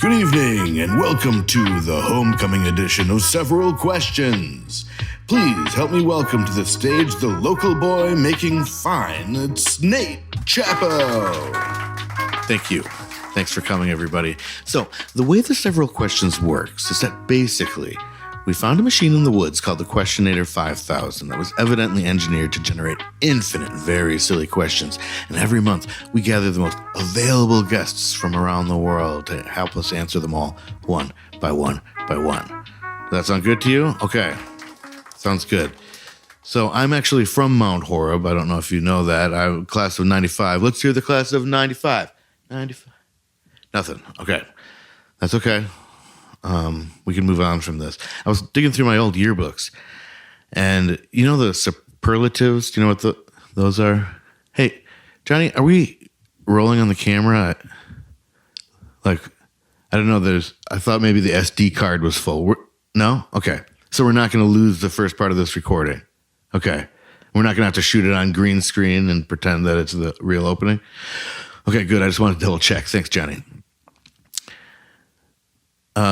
Good evening, and welcome to the homecoming edition of Several Questions. Please help me welcome to the stage the local boy making fine. It's Nate Chapo. Thank you. Thanks for coming, everybody. So, the way the Several Questions works is that basically, we found a machine in the woods called the Questionator 5000 that was evidently engineered to generate infinite, very silly questions. And every month, we gather the most available guests from around the world to help us answer them all one by one by one. Does that sound good to you? Okay. Sounds good. So I'm actually from Mount Horeb. I don't know if you know that. I'm class of 95. Let's hear the class of 95. 95. Nothing. Okay. That's okay. We can move on from this. I was digging through my old yearbooks, and you know the superlatives? Do you know what those are? Hey, Johnny, are we rolling on the camera? I don't know. I thought maybe the SD card was full. No? Okay. So we're not going to lose the first part of this recording. Okay. We're not going to have to shoot it on green screen and pretend that it's the real opening. Okay, good. I just wanted to double check. Thanks, Johnny.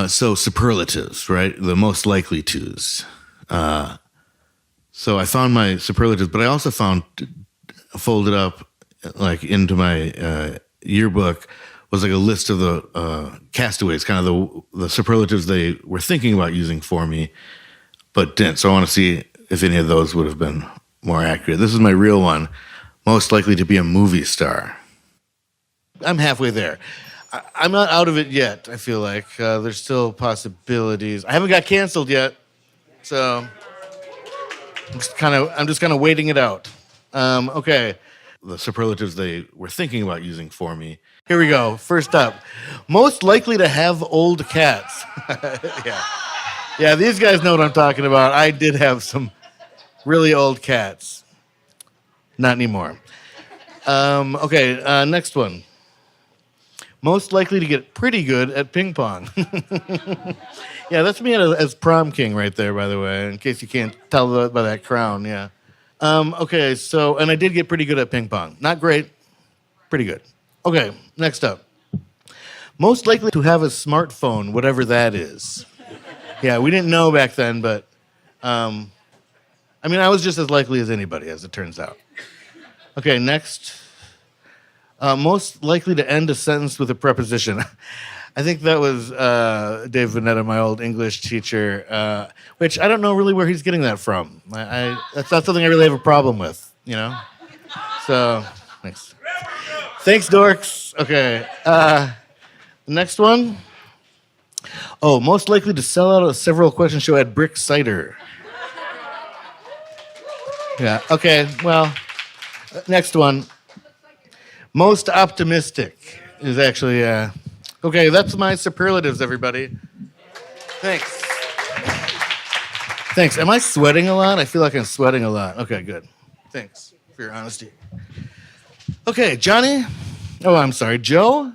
So superlatives, right? The most likely tos. So I found my superlatives, but I also found folded up like into my yearbook was like a list of the castaways, kind of the superlatives they were thinking about using for me, but didn't. So I want to see if any of those would have been more accurate. This is my real one. Most likely to be a movie star. I'm halfway there. I'm not out of it yet, I feel like. There's still possibilities. I haven't got canceled yet, so I'm just kind of waiting it out. Okay. The superlatives they were thinking about using for me. Here we go. First up. Most likely to have old cats. Yeah, these guys know what I'm talking about. I did have some really old cats. Not anymore. Okay, next one. Most likely to get pretty good at ping pong. Yeah, that's me as prom king right there, by the way, in case you can't tell by that crown, yeah. Okay, so, and I did get pretty good at ping pong. Not great, pretty good. Okay, next up. Most likely to have a smartphone, whatever that is. Yeah, we didn't know back then, but, I was just as likely as anybody, as it turns out. Okay, next. Most likely to end a sentence with a preposition. I think that was Dave Vanetta, my old English teacher, which I don't know really where he's getting that from. That's not something I really have a problem with, you know? So, thanks. Thanks, dorks. Okay. Next one. Oh, most likely to sell out a Several Question show at Brix Cider. Yeah, okay, well, next one. Most optimistic is actually, okay, that's my superlatives, everybody. Thanks. Thanks. Am I sweating a lot? I feel like I'm sweating a lot. Okay, good. Thanks for your honesty. Okay, Johnny. Oh, I'm sorry. Joe?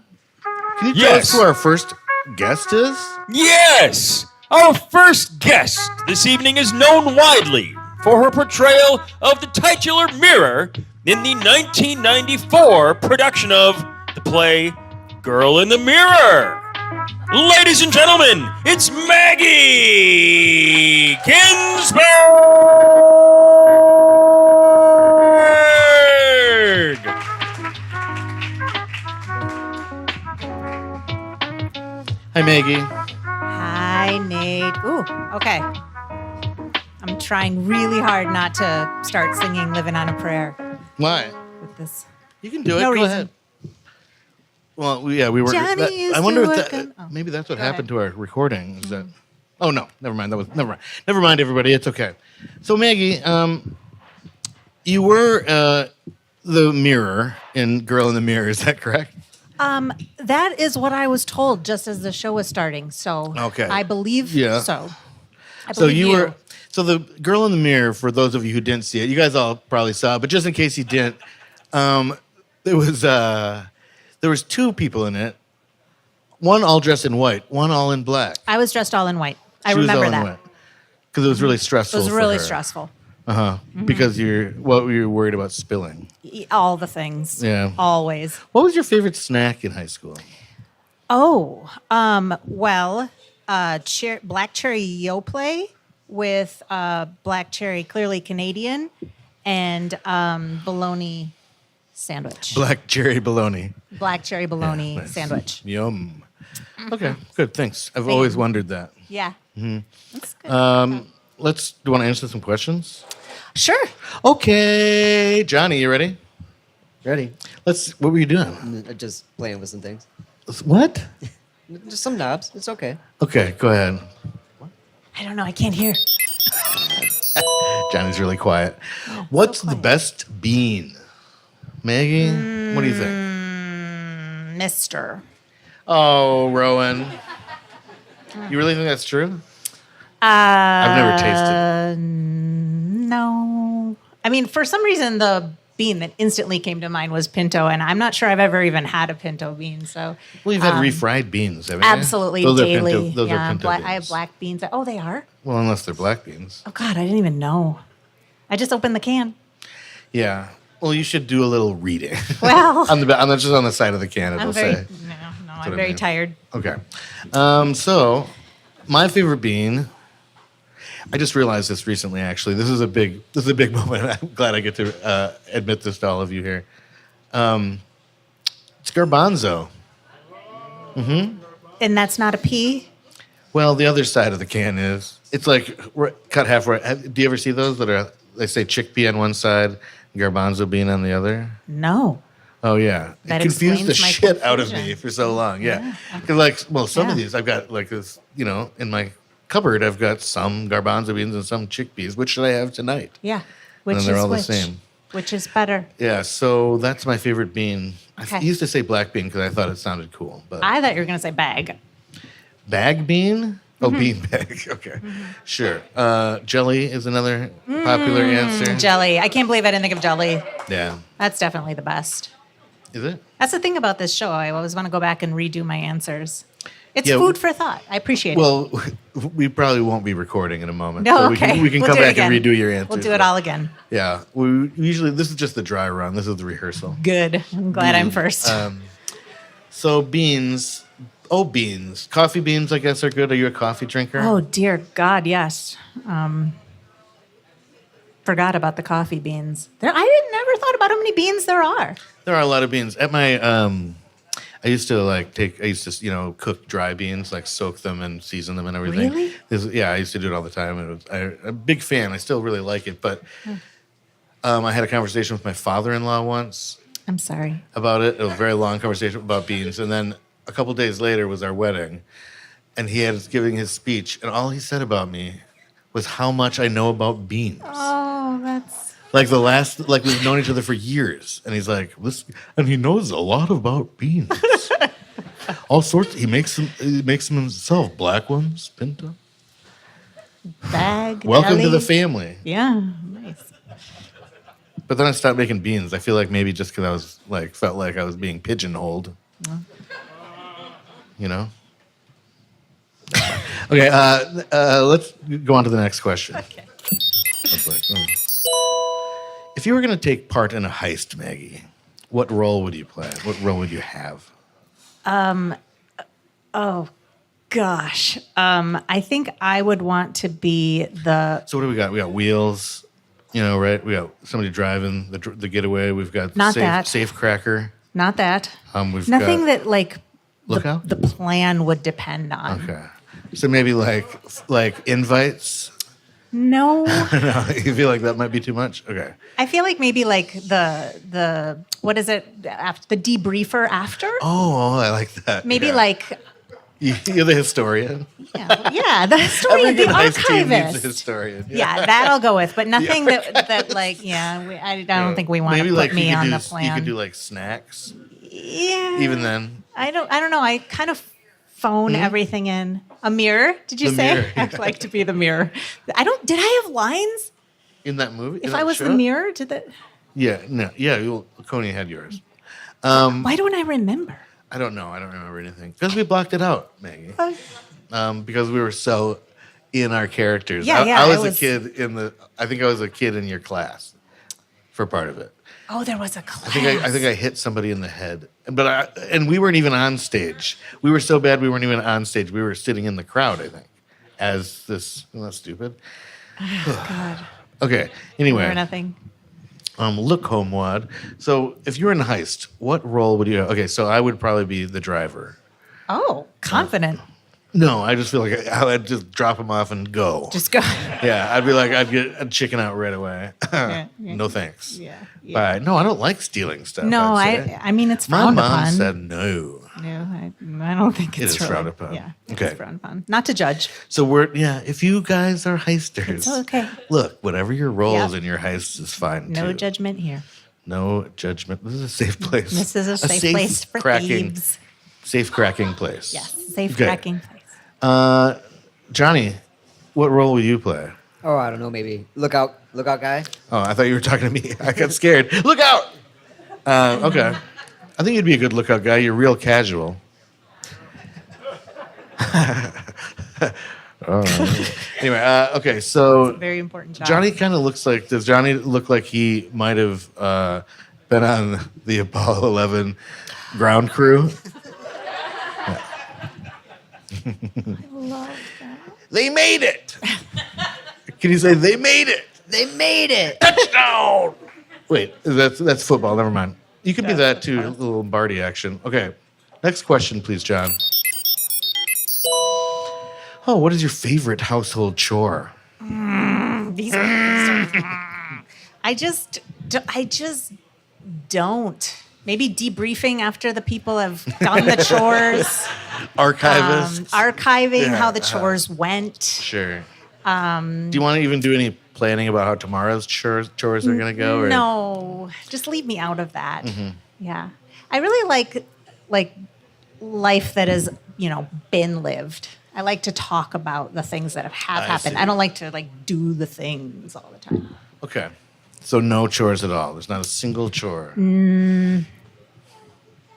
Can you tell us who our first guest is? Yes! Our first guest this evening is known widely for her portrayal of the titular mirror in the 1994 production of the play Girl in the Mirror. Ladies and gentlemen, it's Maggie Ginsberg! Hi, Maggie. Hi, Nate. Ooh, okay. I'm trying really hard not to start singing Living on a Prayer. Why? With this. You can do it. No Go reason. ahead. Well, we were. Johnny I wonder if working. maybe that's what Go happened ahead. to our recording. Is that? Oh no, never mind. Never mind, everybody. It's okay. So Maggie, you were the mirror in Girl in the Mirror. Is that correct? That is what I was told just as the show was starting. So Okay. I believe so. So you were. So the Girl in the Mirror, for those of you who didn't see it, you guys all probably saw it, but just in case you didn't, there was two people in it. One all dressed in white, one all in black. I was dressed all in white. I remember that. Because it was really stressful. It was really for her. stressful. Mm-hmm. Because you're worried about spilling. All the things. Yeah. Always. What was your favorite snack in high school? Black cherry Yoplait with black cherry, clearly Canadian, and bologna sandwich. Black cherry bologna. Black cherry bologna Nice. sandwich. Yum. Okay, good. Thanks. I've always wondered that. Yeah. That's good. Do you want to answer some questions? Sure. Okay, Johnny, you ready? Ready? What were you doing? Just playing with some things. What? Just some knobs. It's okay. Okay, go ahead. I don't know. I can't hear. Johnny's really quiet. What's the quiet. best bean? Maggie, what do you think? Mister. Oh, Rowan. You really think that's true? I've never tasted it. No. I mean, for some reason, the bean that instantly came to mind was pinto, and I'm not sure I've ever even had a pinto bean. So, Well, you've had refried beans, haven't you? absolutely Those daily. Are pinto, those yeah, are pinto beans. I have black beans. Oh, they are. Well, unless they're black beans. Oh God, I didn't even know. I just opened the can. Yeah. Well, you should do a little reading. Well, Just on the side of the can, it'll I'm very say. I'm I very mean. tired. Okay. So, my favorite bean. I just realized this recently. Actually, this is a big moment. I'm glad I get to admit this to all of you here. It's garbanzo. And that's not a pea. Well, the other side of the can is. It's like cut half right. Do you ever see those that are? They say chickpea on one side, garbanzo bean on the other. No. Oh yeah, That it confused the explains my shit out of confusion. me for so long. Yeah, because some of Yeah. these I've got like this, in my cupboard I've got some garbanzo beans and some chickpeas. Which should I have tonight? Yeah. Which And they're is all the which? same. Which is better? Yeah, so that's my favorite bean. Okay. I used to say black bean because I thought it sounded cool, but I thought you were going to say bag. bag bean. Oh, Mm-hmm. bean bag. Okay, sure. Jelly is another popular answer. Jelly. I can't believe I didn't think of jelly. Yeah, That's definitely the best. is it? That's the thing about this show. I always want to go back and redo my answers. It's Yeah, food for thought. I appreciate it. Well, we probably won't be recording in a moment. No, so okay. We can We'll come do it back and again. redo your answers. We'll do it all again. Yeah, this is just the dry run. This is the rehearsal. Good. I'm glad I'm first. So beans. Oh, beans. Coffee beans, I guess, are good. Are you a coffee drinker? Oh, dear God, yes. Forgot about the coffee beans. I never thought about how many beans there are. There are a lot of beans. At my, I used to cook dry beans, like soak them and season them and everything. Really? Yeah, I used to do it all the time. I'm a big fan. I still really like it. But I had a conversation with my father-in-law once I'm sorry. about it. It was a very long conversation about beans. And then a couple days later was our wedding. And he was giving his speech. And all he said about me was how much I know about beans. Oh, that's... Like we've known each other for years. And he's like, and he knows a lot about beans. All sorts. He makes them himself. Black ones, pinto. Bag. Welcome to jelly. the family. Yeah, nice. But then I stopped making beans. I feel like maybe just because I was felt like I was being pigeonholed. You know? Okay, let's go on to the next question. Okay. If you were going to take part in a heist, Maggie, what role would you play? What role would you have? Oh, gosh. I think I would want to be the... So what do we got? We got wheels, right? We got somebody driving the getaway. We've got Not that. safe cracker. Not that. We've Nothing got, that, Lookout? the plan would depend on. Okay. So maybe like invites. No. No, you feel like that might be too much? Okay. I feel like maybe the what is it, the debriefer after? Oh, I like that. Maybe Yeah. You're the historian. yeah, the historian, Every the good heist team needs a archivist. historian. Yeah, that I'll go with, but nothing I don't think we want Maybe to put me you could on do, the plan. You could do snacks. Yeah. Even then. I don't know. I kind of phone everything in. A mirror? Did you The say? mirror, I'd like to be the mirror. Did I have lines? In that movie? If I was the mirror, did that? Yeah, no. Yeah, Coney had yours. Why don't I remember? I don't know. I don't remember anything. Because we blocked it out, Maggie. Because we were so in our characters. Yeah, I was I a kid I think I was a kid in your class for part of it. Oh, there was a class. I think I hit somebody in the head, and we weren't even on stage. We were so bad we weren't even on stage. We were sitting in the crowd, I think, as this. Isn't that stupid? Oh, God. Okay. Anyway, Or nothing. look, Homewad. So, if you were in a heist, what role would you have? Okay, so I would probably be the driver. Oh, confident. No, I just feel like I'd just drop him off and go. Just go. Yeah, I'd be like, I'd chicken out right away. Yeah. No thanks. Yeah. Bye. No, I don't like stealing stuff. No, I'd say. I mean, it's My frowned mom upon. said no. No, I don't think It it's is really- frowned upon. Yeah, Okay. it's frowned upon. Not to judge. So if you guys are heisters, It's okay. Look, whatever your role is Yep. in your heist is fine No too. judgment here. No judgment. This is a safe place. This is a safe place for thieves. Safe cracking place. Yes, safe Okay. cracking place. Johnny, what role will you play? Oh, I don't know. Maybe lookout guy. Oh, I thought you were talking to me. I got scared. Look out! Okay. I think you'd be a good lookout guy. You're real casual. Anyway, okay, so Very important job. Johnny kind of looks like. Does Johnny look like he might have been on the Apollo 11 ground crew? Love that. They made it. Can you say they made it? They made it. Touchdown! Wait, that's football. Never mind. You could be that too. A little Lombardi action. Okay. Next question, please, John. Oh, what is your favorite household chore? These I just don't. Maybe debriefing after the people have done the chores. Archivist. Archiving Yeah, how the chores went. Sure. Do you want to even do any planning about how tomorrow's chores are going to go? Or? No, just leave me out of that. Mm-hmm. Yeah, I really like life that has been lived. I like to talk about the things that have happened. see. I don't like to do the things all the time. Okay. So no chores at all. There's not a single chore. No.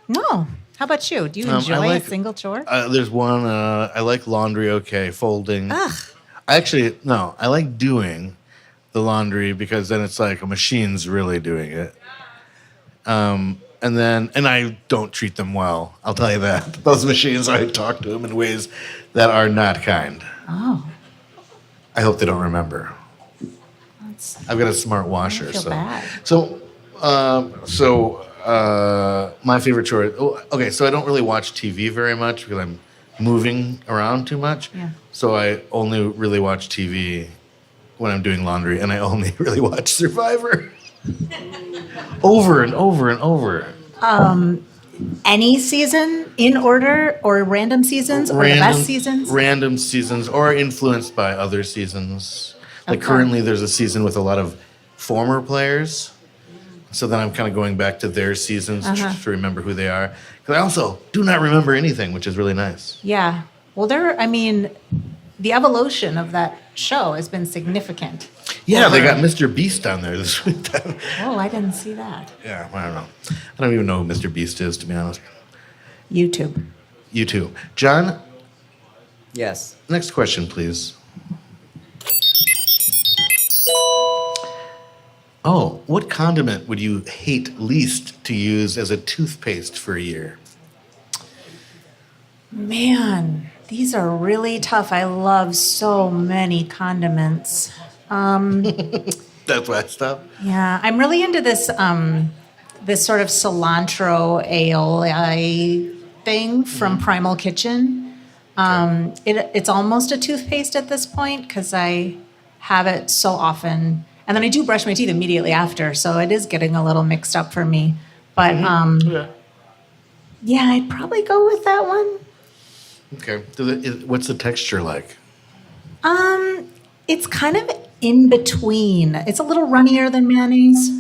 How about you? Do you I enjoy like- a single chore? There's one. I like laundry. Okay, folding. Ugh. I like doing the laundry because then it's like a machine's really doing it. And I don't treat them well. I'll tell you that. Those machines, I talk to them in ways that are not kind. Oh, I hope they don't remember. that's I've got a smart washer. feel so. bad. My favorite chore. Okay, so I don't really watch TV very much because I'm moving around too much. Yeah. So I only really watch TV when I'm doing laundry, and I only really watch Survivor. Over and over and over. any season in order or random seasons or the best seasons? Random seasons or influenced by other seasons. Like Okay. currently there's a season with a lot of former players. So then I'm kind of going back to their seasons to remember who they are. Because I also do not remember anything, which is really nice. Yeah. Well, the evolution of that show has been significant. Yeah, they got Mr. Beast on there this week. Oh, I didn't see that. Yeah, I don't know. I don't even know who Mr. Beast is, to be honest. YouTube. You too. John, Yes. next question, please. Oh, what condiment would you hate least to use as a toothpaste for a year? Man, these are really tough. I love so many condiments. That's why I stopped. Yeah, I'm really into this this sort of cilantro aioli thing from Primal Kitchen. It's almost a toothpaste at this point because I have it so often, and then I do brush my teeth immediately after, so it is getting a little mixed up for me. But yeah, I'd probably go with that one. Okay. What's the texture like? It's kind of in between. It's a little runnier than mayonnaise,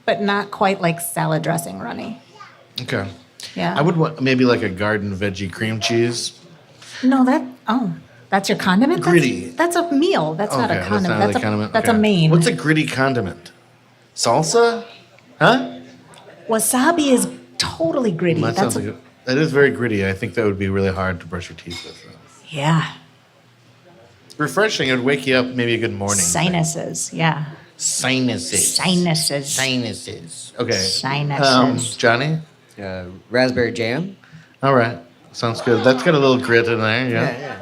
but not quite like salad dressing runny. Okay. Yeah. I would want maybe like a garden veggie cream cheese. No, that's your condiment? Gritty. That's a meal. That's not a Okay, condiment. That's not a condiment. That's Okay. a main. What's a gritty condiment? Salsa? Huh? Wasabi is totally gritty. That sounds like that is very gritty. I think that would be really hard to brush your teeth with. Yeah. Refreshing. It would wake you up maybe a good morning. Sinuses. Yeah. Sinuses. Sinuses. Sinuses. Okay. Sinuses. Johnny? Raspberry jam. All right. Sounds good. That's got a little grit in there, yeah.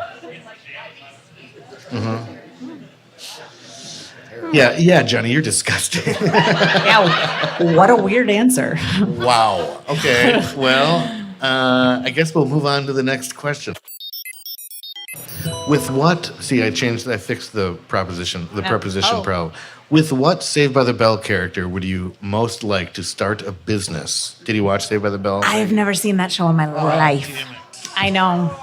Yeah, Johnny, you're disgusting. Yeah, what a weird answer. Wow. Okay. Well, I guess we'll move on to the next question. With what? See, I fixed the preposition problem. With what Saved by the Bell character would you most like to start a business? Did you watch Saved by the Bell? I've never seen that show in my life. I know.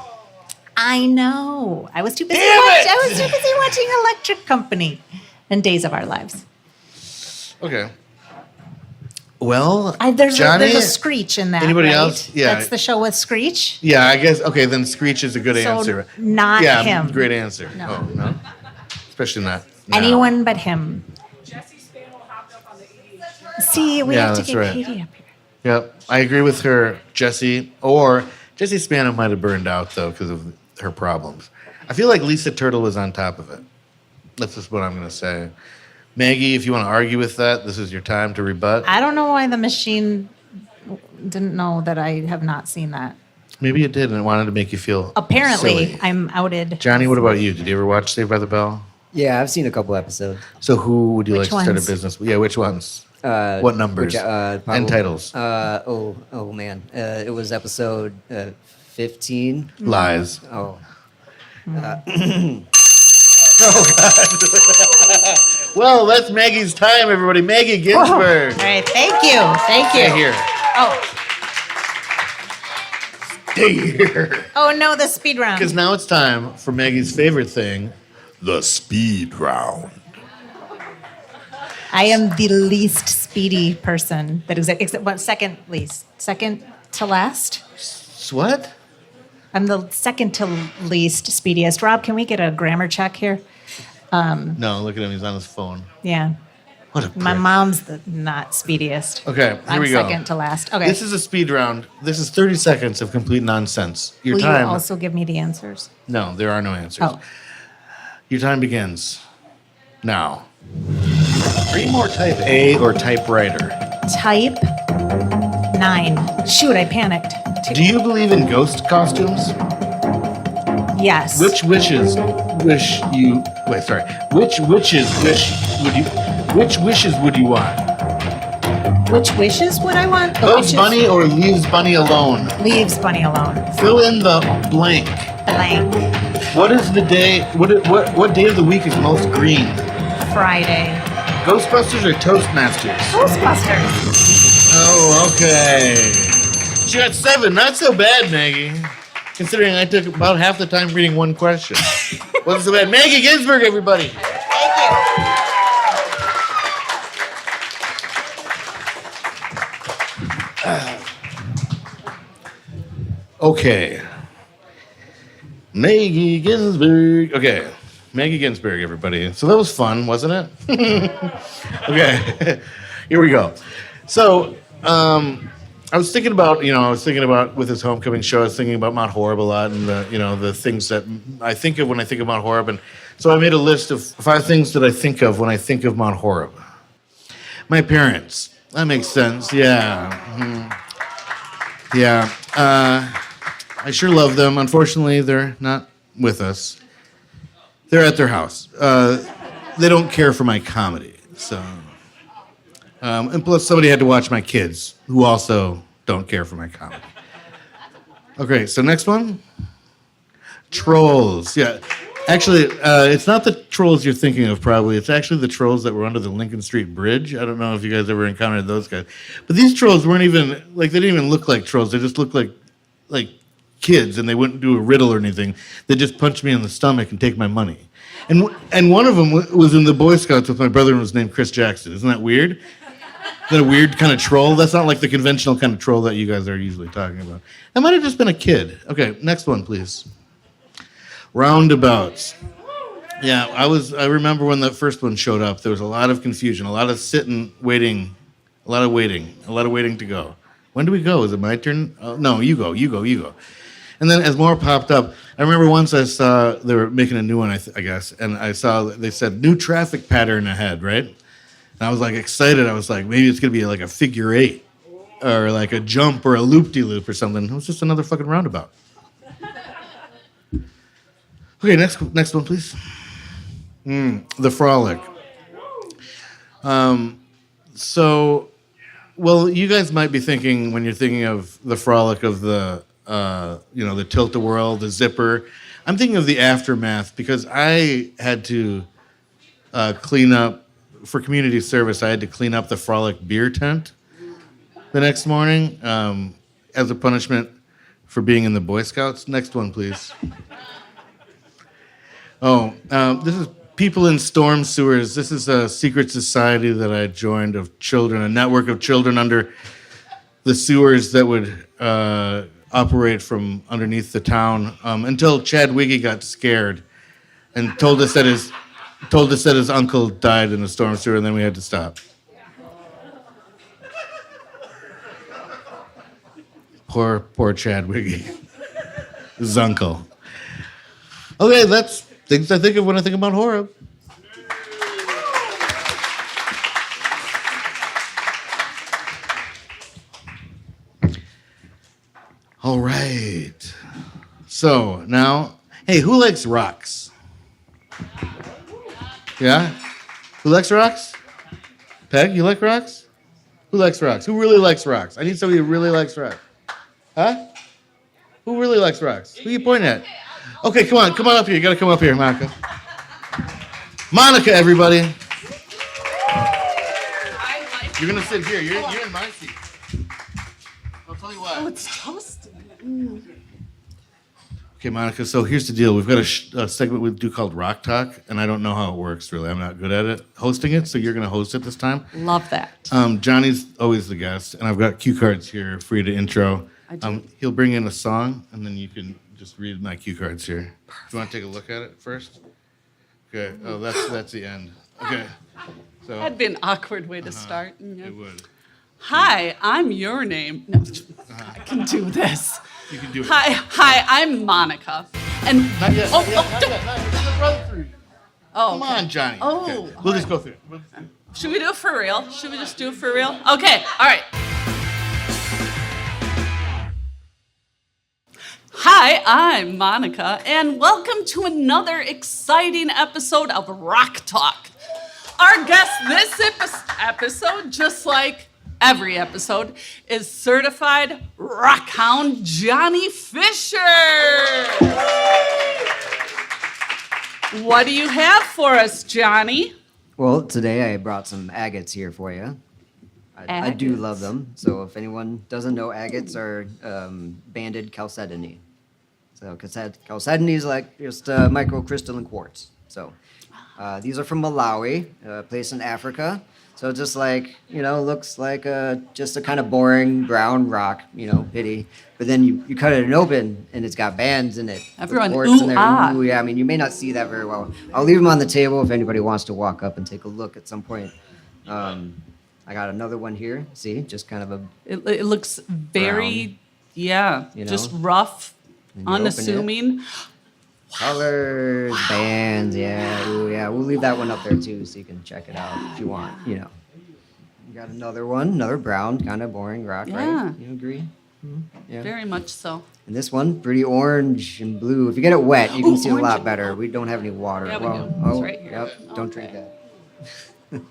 I was too busy. I was too busy watching Electric Company and Days of Our Lives. Okay. Well, There's Johnny, a Screech in that. anybody right? else? Yeah. That's the show with Screech. Yeah, I guess. Okay, then Screech is a good So answer. not yeah, him. Great answer. No. Oh, no? Especially not. now. Anyone but him. See, we have to that's get right. Katie up here. Yep, I agree with her, Jesse. Or Jesse Spano might have burned out, though, because of her problems. I feel like Lisa Turtle was on top of it. That's just what I'm going to say. Maggie, if you want to argue with that, this is your time to rebut. I don't know why the machine didn't know that I have not seen that. Maybe it did, and it wanted to make you feel Apparently, silly. I'm outed. Johnny, what about you? Did you ever watch Saved by the Bell? Yeah, I've seen a couple episodes. So who would you Which like to start ones? a business with? Yeah, which ones? What numbers? And titles? Oh man, it was episode 15. Lies. Oh, Well, that's Maggie's time, everybody. Maggie Ginsberg. All right, thank you. Stay here. Oh, Stay here. oh no, the speed round. Because now it's time for Maggie's favorite thing, the speed round. I am the least speedy person that exists. Except what? Second least. Second to last. What? I'm the second to least speediest. Rob, can we get a grammar check here? No, look at him. He's on his phone. Yeah. What a My prick. mom's the not speediest. Okay, here I'm we go. second to last. Okay. This is a speed round. This is 30 seconds of complete nonsense. Your Will time. you also give me the answers? No, there are no answers. Oh. Your time begins now. Are you more type A or typewriter? Type 9. Shoot, I panicked. Do you believe in ghost costumes? Yes. Which wishes wish you? Wait, sorry. Which wishes would you? Which wishes would you want? Which wishes would I want? The Bugs wishes- Bunny or leaves Bunny alone? Leaves Bunny alone. Fill in the blank. Blank. What is the day? What day of the week is most green? Friday. Ghostbusters or Toastmasters? Ghostbusters. Oh, okay. She got 7. Not so bad, Maggie. Considering I took about half the time reading one question. Wasn't so bad. Maggie Ginsberg, everybody. Okay. Maggie Ginsberg. Okay. Maggie Ginsberg, everybody. So that was fun, wasn't it? Okay. Here we go. So, I was thinking about with this homecoming show, I was thinking about Mount Horeb a lot and the things that I think of when I think of Mount Horeb. And so I made a list of 5 things that I think of when I think of Mount Horeb. My parents. That makes sense. Yeah. Mm-hmm. Yeah. I sure love them. Unfortunately, they're not with us. They're at their house. They don't care for my comedy. So, and plus somebody had to watch my kids, who also don't care for my comedy. Okay, so next one. Trolls. Yeah. Actually, it's not the trolls you're thinking of, probably. It's actually the trolls that were under the Lincoln Street Bridge. I don't know if you guys ever encountered those guys. But these trolls weren't even, they didn't even look like trolls. They just looked like kids, and they wouldn't do a riddle or anything. They just punch me in the stomach and take my money. And one of them was in the Boy Scouts with my brother, and was named Chris Jackson. Isn't that weird? Is that a weird kind of troll? That's not like the conventional kind of troll that you guys are usually talking about. That might have just been a kid. Okay, next one, please. Roundabouts. Yeah, I remember when that first one showed up, there was a lot of confusion, a lot of sitting, waiting, a lot of waiting to go. When do we go? Is it my turn? Oh, no, you go. And then as more popped up, I remember once I saw they were making a new one, I guess, and I saw they said new traffic pattern ahead, right? And I was like excited. I was like, maybe it's going to be like a figure eight or like a jump or a loop-de-loop or something. It was just another fucking roundabout. Okay, next one, please. The Frolic. Well, you guys might be thinking when you're thinking of the Frolic of the, the tilt-a-whirl, the zipper. I'm thinking of the aftermath because I had to clean up, for community service, I had to clean up the Frolic beer tent the next morning as a punishment for being in the Boy Scouts. Next one, please. This is People in Storm Sewers. This is a secret society that I joined of children, a network of children under the sewers that would operate from underneath the town until Chad Wiggy got scared and told us that his uncle died in a storm sewer, and then we had to stop. Poor Chad Wiggy. His uncle. Okay, that's things I think of when I think about Horeb. All right. So now, hey, who likes rocks? Yeah? Who likes rocks? Peg, you like rocks? Who likes rocks? Who really likes rocks? I need somebody who really likes rocks. Huh? Who really likes rocks? Who are you pointing at? Okay, come on up here. You gotta come up here, Monica. Monica, everybody. You're gonna sit here. You're in my seat. I'll tell you why. Oh, it's toasty. Okay, Monica, so here's the deal. We've got a segment we do called Rock Talk, and I don't know how it works, really. I'm not good at it, hosting it, so you're going to host it this time. Love that. Johnny's always the guest, and I've got cue cards here for you to intro. I do. He'll bring in a song, and then you can just read my cue cards here. Do you want to take a look at it first? Okay. Oh, that's the end. Okay. So That'd be an awkward way to start. Yeah. it would. Hi, I'm your name. No, I can do this. You can do it. Hi, I'm Monica. And Not yet. oh, Not yet. Just run through. oh, Come on, Johnny. Oh, Okay. We'll just go through it. should we do it for real? Should we just do it for real? Okay, all right. Hi, I'm Monica, and welcome to another exciting episode of Rock Talk. Our guest this episode, just like every episode, is certified rock hound Johnny Fisher. What do you have for us, Johnny? Well, today I brought some agates here for you. I do Agates. love them. So if anyone doesn't know, agates are banded chalcedony. So chalcedony is like just microcrystalline quartz. So these are from Malawi, a place in Africa. So just like, looks like just a kind of boring brown rock, pity. But then you cut it open and it's got bands in it. with Everyone, quartz ooh, in there. ah. Ooh, yeah, I mean, you may not see that very well. I'll leave them on the table if anybody wants to walk up and take a look at some point. I got another one here. See, just kind of a It looks very, you know. just rough, And you open it. unassuming. colors, bands, yeah. Ooh, yeah. We'll leave that one up there too so you can check it out if you want, You got another one, another brown, kind of boring rock, Yeah. right? You agree? Yeah. Very much so. And this one, pretty orange and blue. If you get it wet, you can Ooh, see it a orange lot and better. blue. We don't have any water. Yeah, we well, do. It's oh, right here. Yep. Don't drink Okay. that.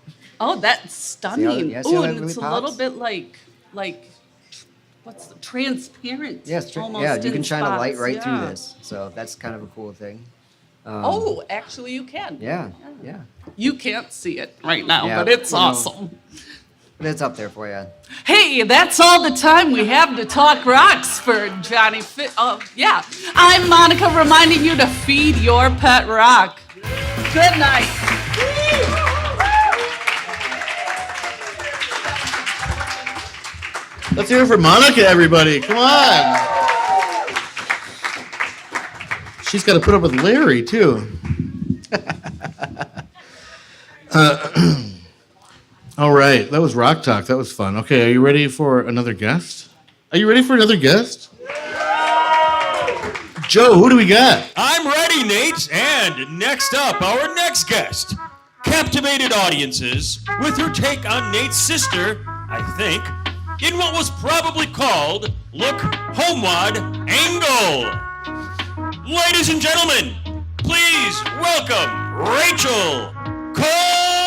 Oh, that's stunning. yeah, see how Ooh, that and really it's a little pops? bit like what's the transparent? Yes, almost yeah. You in can shine a light spots, right through yeah. this, so that's kind of a cool thing. Oh, actually, you can. Yeah. You can't see it right now, Yeah, but it's you know. awesome. But it's up there for you. Hey, that's all the time we have to talk rocks for Johnny Oh, yeah. I'm Monica reminding you to feed your pet rock. Good night. Let's hear it for Monica, everybody. Come on. She's got to put up with Larry, too. All right. That was Rock Talk. That was fun. Okay, are you ready for another guest? Are you ready for another guest? Joe, who do we got? I'm ready, Nate. And next up, our next guest. captivated audiences with her take on Nate's sister, I think, in what was probably called Look Homeward Angle. Ladies and gentlemen, please welcome Rachel Kohls.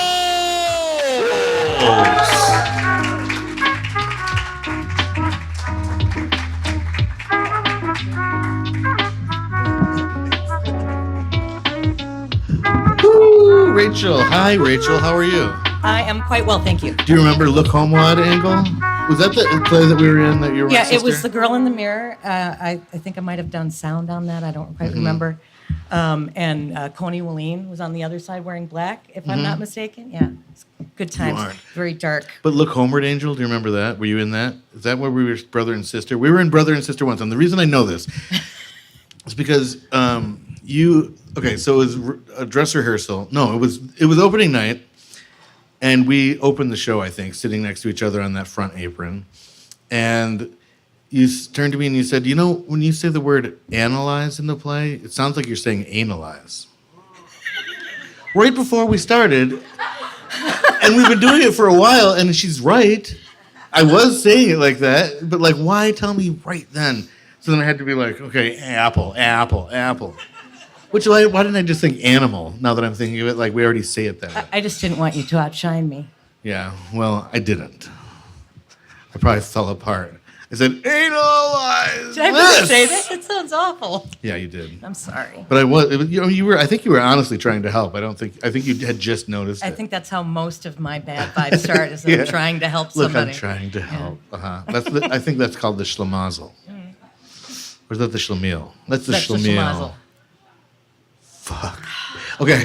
Woo, Rachel. Hi, Rachel. How are you? I am quite well, thank you. Do you remember Look Homeward Angle? Was that the play that we were in that you were my Yeah, sister? it was The Girl in the Mirror. I think I might have done sound on that. I don't quite remember. And Coney Willeen was on the other side wearing black, if I'm not mistaken. Yeah, it's good times. aren't. Very dark. But Look Homeward Angel, do you remember that? Were you in that? Is that where we were brother and sister? We were in brother and sister once. And the reason I know this is because so it was a dress rehearsal. No, it was opening night. And we opened the show, I think, sitting next to each other on that front apron. And you turned to me and you said, you know, when you say the word analyze in the play, it sounds like you're saying analyze. Right before we started. And we've been doing it for a while, and she's right. I was saying it like that, but like, why tell me right then? So then I had to be like, okay, apple. Which, why didn't I just think animal, now that I'm thinking of it? Like, we already say it that way. I just didn't want you to outshine me. Yeah, well, I didn't. I probably fell apart. I said, analyze Did I really say that? It sounds awful. Yeah, you did. I'm sorry. But you were. I think you were honestly trying to help. I think you had just noticed I it. think that's how most of my bad vibes start, is that I'm trying to help Look, somebody. I'm trying to help. I think that's called the schlemazel. Or is that the schlemiel? That's the That's the schlemiel. schlemazel. Fuck. Okay.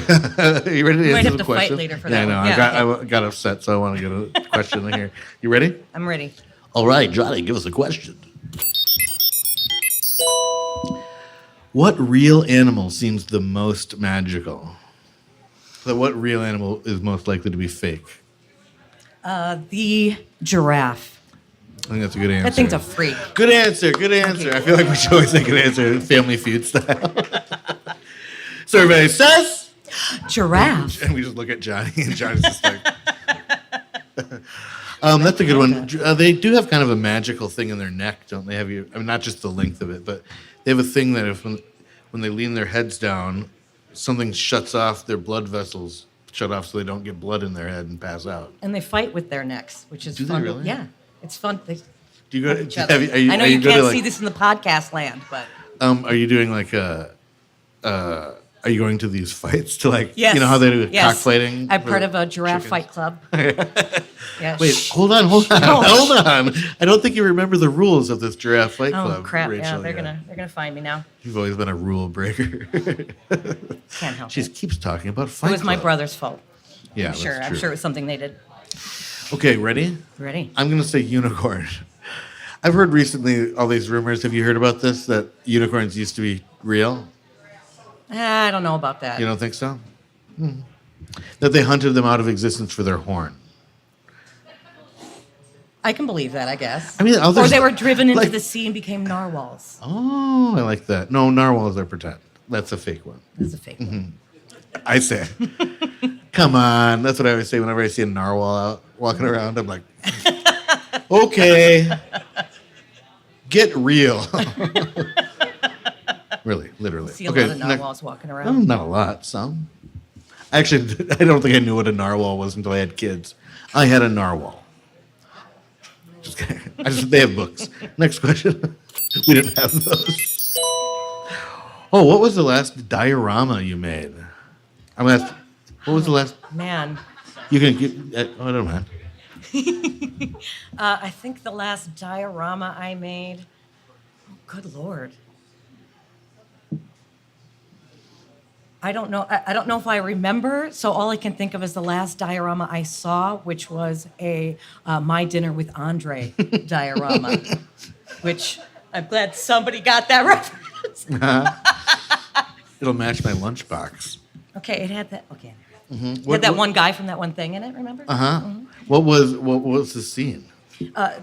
Are you ready to might answer have the to fight question? later for yeah, that I know. one. Yeah, I got upset, so I want to get a question in here. You ready? I'm ready. All right, Johnny, give us a question. What real animal seems the most magical? So what real animal is most likely to be fake? The giraffe. I think that's a good answer. That thing's a freak. Good answer. Good answer. I feel like we should always say good answer, Family Feud style. Survey says. Giraffe. And we just look at Johnny, and Johnny's just like. That's a good one. They do have kind of a magical thing in their neck, don't they? I mean, not just the length of it, but they have a thing that if when they lean their heads down, something shuts off their blood vessels, shut off so they don't get blood in their head and pass out. And they fight with their necks, which is Do they fun. really? Yeah, it's fun. They Do you go? each other. I know you can't see this in the podcast land, but Are you doing like a? Are you going to these fights to like? yes, You know how they do yes. cockfighting? I'm for part of a giraffe chickens? fight club. Yeah. Wait, hold on. Hold on. I don't think you remember the rules of this giraffe fight Oh club. crap! Rachel, Yeah, they're gonna find me now. You've always been a rule breaker. Can't help She it. keeps talking about fight It was my club. brother's fault. Yeah, I'm sure. that's I'm true. sure it was something they did. Okay, ready? Ready? I'm going to say unicorn. I've heard recently all these rumors. Have you heard about this? That unicorns used to be real? I don't know about that. You don't think so? That they hunted them out of existence for their horn. I can believe that. I guess. I mean, or others- they were driven into like- the sea and became narwhals. Oh, I like that. No, narwhals are pretend. That's a fake one. That's a fake one. I say. Come on. That's what I always say whenever I see a narwhal out walking around. I'm like, okay, get real. Really, literally. See a lot of narwhals walking Well, around. not a lot, some. Actually, I don't think I knew what a narwhal was until I had kids. I had a narwhal. Just kidding. They have books. Next question. We didn't have those. Oh, what was the last diorama you made? I'm gonna ask, what was the last? Man, You can get. I don't mind. I think the last diorama I made. Oh, good Lord. I don't know. I don't know if I remember. So all I can think of is the last diorama I saw, which was a My Dinner with Andre diorama, which I'm glad somebody got that reference. It'll match my lunchbox. Okay, it had that. Okay, it What- had that what- one guy from that one thing in it. Remember? What was the scene?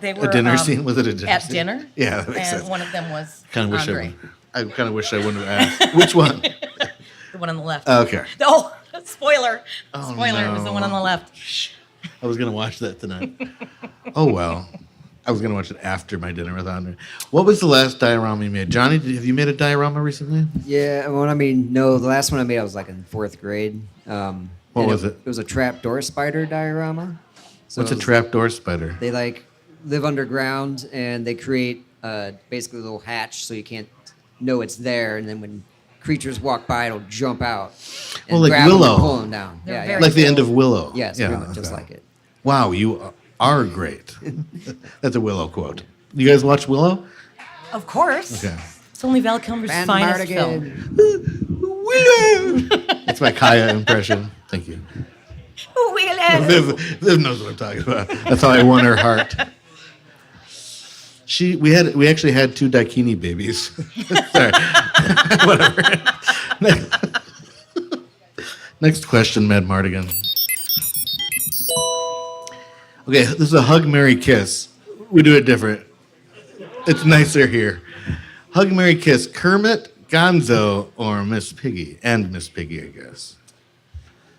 They were A dinner scene? Was it a dinner at scene? dinner? Yeah, that makes and sense. one of them was Kind of wish Andre, I kind of wish I wouldn't have asked. Which one? the one on the left. Okay. Oh, Spoiler. Oh, Spoiler. It was the one on the left. I was gonna watch that tonight. Oh well. I was gonna watch it after my dinner with Andre. What was the last diorama you made, Johnny? Have you made a diorama recently? Yeah, well, I mean, no, the last one I made, I was like in 4th grade. What And was it? It was a trapdoor spider diorama. So What's a it was- trapdoor spider? They like live underground and they create basically a little hatch so you can't know it's there. And then when creatures walk by, it'll jump out and Oh, like grab them Willow. and pull them down. They're Yeah, very Like the end of Willow. Yes, Yeah, pretty much just okay. like it. Wow, you are great. That's a Willow quote. You guys watch Willow? Of course. Okay. It's only Val Kilmer's Van finest Mardigan. film. Willow. That's my Kaya impression. Thank you. Viv knows what I'm talking about. That's how I won her heart. We actually had 2 Daikini babies. Sorry. Whatever. Next question, Mad Mardigan. Okay, this is a hug, marry, kiss. We do it different. It's nicer here. Hug, marry, kiss. Kermit, Gonzo, or Miss Piggy? And Miss Piggy, I guess.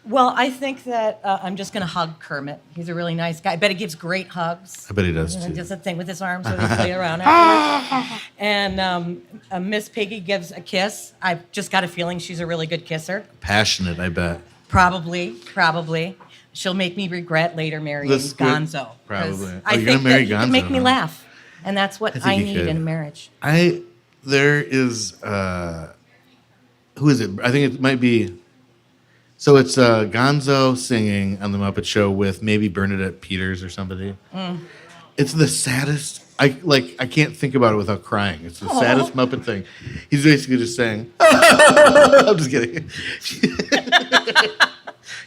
Well, I think that I'm just going to hug Kermit. He's a really nice guy. I bet he gives great hugs. I bet he does too. Just a thing with his arms, so he's play around afterwards. And Miss Piggy gives a kiss. I've just got a feeling she's a really good kisser. Passionate, I bet. Probably. She'll make me regret later marrying That's good. Gonzo. 'cause Probably. Oh, I you're think gonna marry that he can make Gonzo, me huh? laugh. And that's what think I you need could. in a marriage. There is who is it? I think it might be. So it's Gonzo singing on the Muppet Show with maybe Bernadette Peters or somebody. It's the saddest. I can't think about it without crying. It's the saddest Muppet thing. He's basically just saying. I'm just kidding.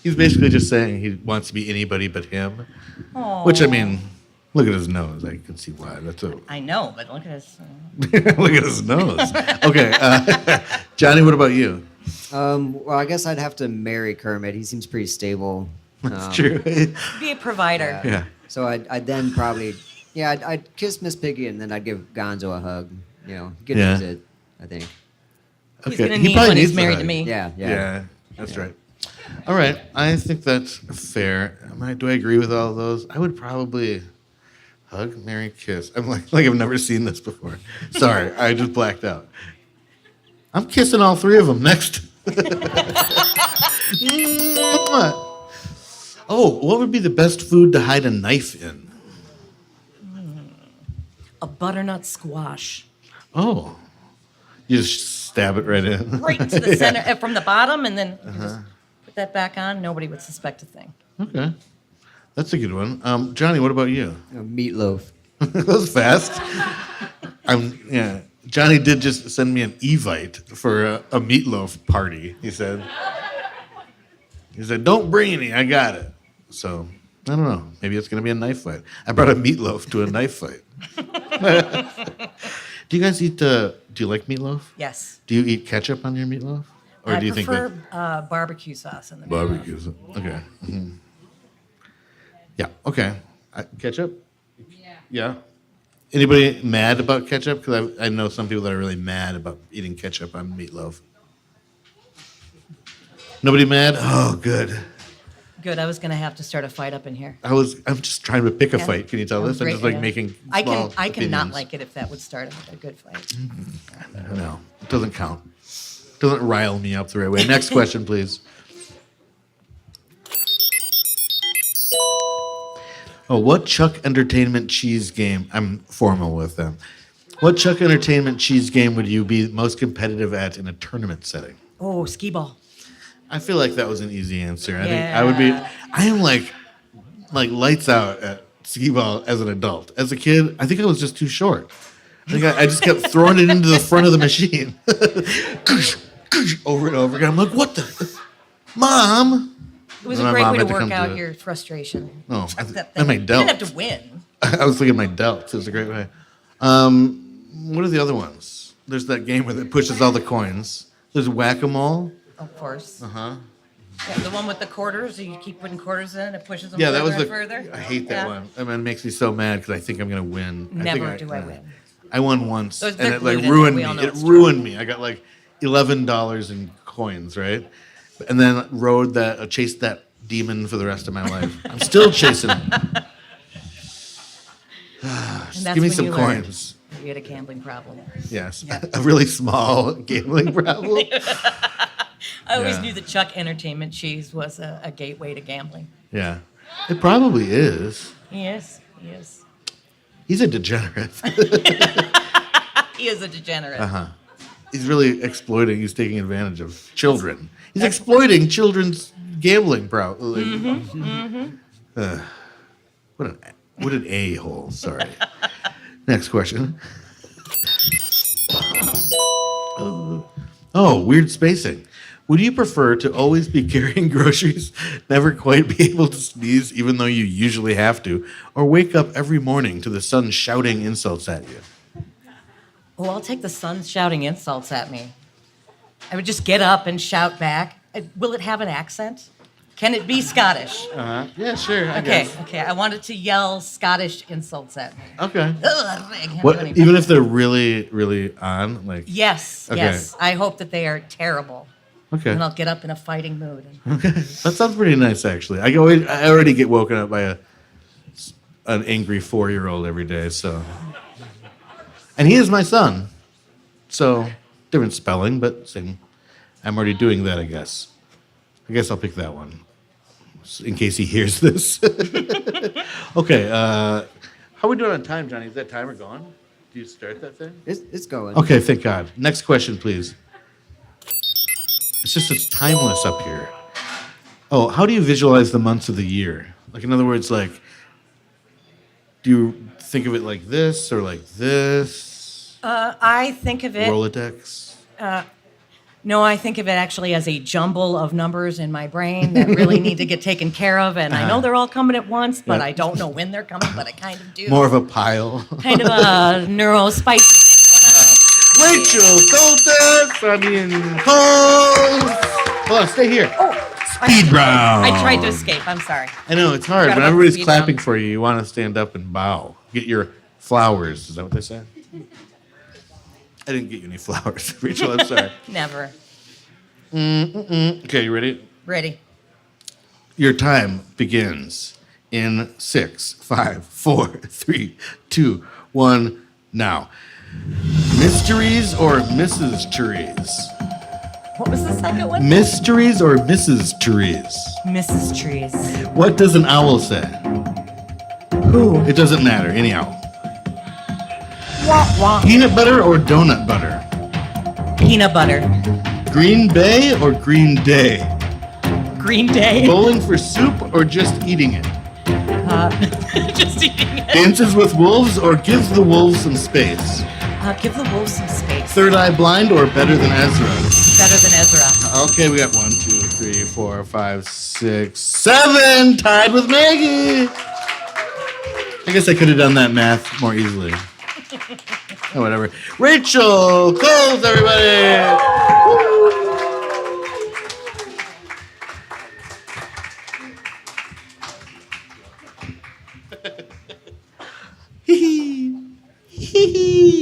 He's basically just saying he wants to be anybody but him. Which I mean, look at his nose. I can see why. I know, but look at his. Look at his nose. Okay, Johnny, what about you? Well, I guess I'd have to marry Kermit. He seems pretty stable. That's true. Be a provider. Yeah. So I'd then probably, I'd kiss Miss Piggy and then I'd give Gonzo a hug. Get Yeah. his it, I think. He's Okay. going to He need probably when he's needs the married hug. to me. Yeah. That's right. All right, I think that's fair. Do I agree with all of those? I would probably hug, marry, kiss. I'm like I've never seen this before. Sorry, I just blacked out. I'm kissing all 3 of them next. Oh, what would be the best food to hide a knife in? A butternut squash. Oh, you just stab it right in. Right into the center, from the bottom, and then you just put that back on. Nobody would suspect a thing. Okay, that's a good one. Johnny, what about you? Meatloaf. That was fast. Johnny did just send me an Evite for a meatloaf party. He said, "Don't bring any. I got it." So I don't know. Maybe it's gonna be a knife fight. I brought a meatloaf to a knife fight. Do you guys eat? Do you like meatloaf? Yes. Do you eat ketchup on your meatloaf, or I do you think prefer that barbecue sauce in the barbecue? Okay. Mhm. Yeah. Okay. Ketchup. Yeah. Anybody mad about ketchup? Because I know some people that are really mad about eating ketchup on meatloaf. Nobody mad? Oh, good. Good. I was going to have to start a fight up in here. I'm just trying to pick a Yeah. fight. Can you tell I'm this? I'm great, just like yeah. making I small can not opinions. like it if that would start a good fight. No, it doesn't count. Doesn't rile me up the right way. Next question, please. Oh, what Chuck Entertainment cheese game? I'm formal with them. What Chuck Entertainment cheese game would you be most competitive at in a tournament setting? Oh, skee ball. I feel like that was an easy answer. I think I would be. I am like lights out at skee ball as an adult. As a kid, I think I was just too short. I think I just kept throwing it into the front of the machine over and over again. I'm like, what the, Mom? It was And a my great mom way to had to come work to out it. your frustration. Oh, Chuck that and my thing. You didn't have delt. to win. I was looking at my delts. It was a great way. What are the other ones? There's that game where it pushes all the coins. There's whack-a-mole. Of course. Uh-huh. Yeah, the one with the quarters, you keep putting quarters in, it pushes them Yeah, that further was and the. further. I hate that Yeah. one. I mean, it makes me so mad because I think I'm gonna win. Never do I win. I won once, Those- they're and it like polluted, ruined we me. all know It it's true. ruined me. I got like $11 in coins, right? and then chased that demon for the rest of my life. I'm still chasing it. And that's Give me when some you learned coins. You had a gambling problem. Yes, a really small gambling problem. I always Yeah. knew that Chuck Entertainment Cheese was a gateway to gambling. Yeah, it probably is. Yes. He's a degenerate. He is a degenerate. He's really exploiting. He's taking advantage of children. He's exploiting children's gambling problem. What an a-hole. Sorry. Next question. Oh, weird spacing. Would you prefer to always be carrying groceries, never quite be able to sneeze even though you usually have to, or wake up every morning to the sun shouting insults at you? Oh, I'll take the sun shouting insults at me. I would just get up and shout back. Will it have an accent? Can it be Scottish? Yeah, sure. I guess. Okay. I wanted to yell Scottish insults at me. Okay. Ugh, I can't do What? anything. Even if they're really, really on, like. Yes. Okay. Yes. I hope that they are terrible. Okay. And I'll get up in a fighting mood. That sounds pretty nice, actually. I already get woken up by an angry 4-year-old every day, so. And he is my son, so different spelling, but same. I'm already doing that, I guess. I guess I'll pick that one, in case he hears this. Okay, how are we doing on time, Johnny? Is that timer gone? Do you start that thing? It's going. Okay, thank God. Next question, please. It's timeless up here. Oh, how do you visualize the months of the year? Like, in other words, like, do you think of it like this or like this? I think of it. Rolodex? No, I think of it actually as a jumble of numbers in my brain that really need to get taken care of. And I know they're all coming at once, but Yeah. I don't know when they're coming, but I kind of do. More of a pile. Kind of a neurospicy Rachel Coltis, Kohls. Hold on, stay here. Speed round. I tried to escape. I'm sorry. I know, it's hard. Forgot When about everybody's speed clapping round. for you, you want to stand up and bow. Get your flowers. Is that what they say? I didn't get you any flowers, Rachel. I'm sorry. Never. Okay, you ready? Ready. Your time begins in 6, 5, 4, 3, 2, 1, now. Mysteries or Mrs. Trees? What was the second one? Mysteries or Mrs. Trees? Mrs. Trees. What does an owl say? Who? It doesn't matter, any owl. Wah, wah. Peanut butter or donut butter? Peanut butter. Green Bay or Green Day? Green Day. Bowling for soup or just eating it? Just eating it. Dances with wolves or gives the wolves some space? Give the wolves some space. Third Eye Blind or Better Than Ezra? Better than Ezra. Okay, we got 1, 2, 3, 4, 5, 6, 7. Tied with Maggie. I guess I could have done that math more easily. Oh, whatever. Rachel Kohls, everybody.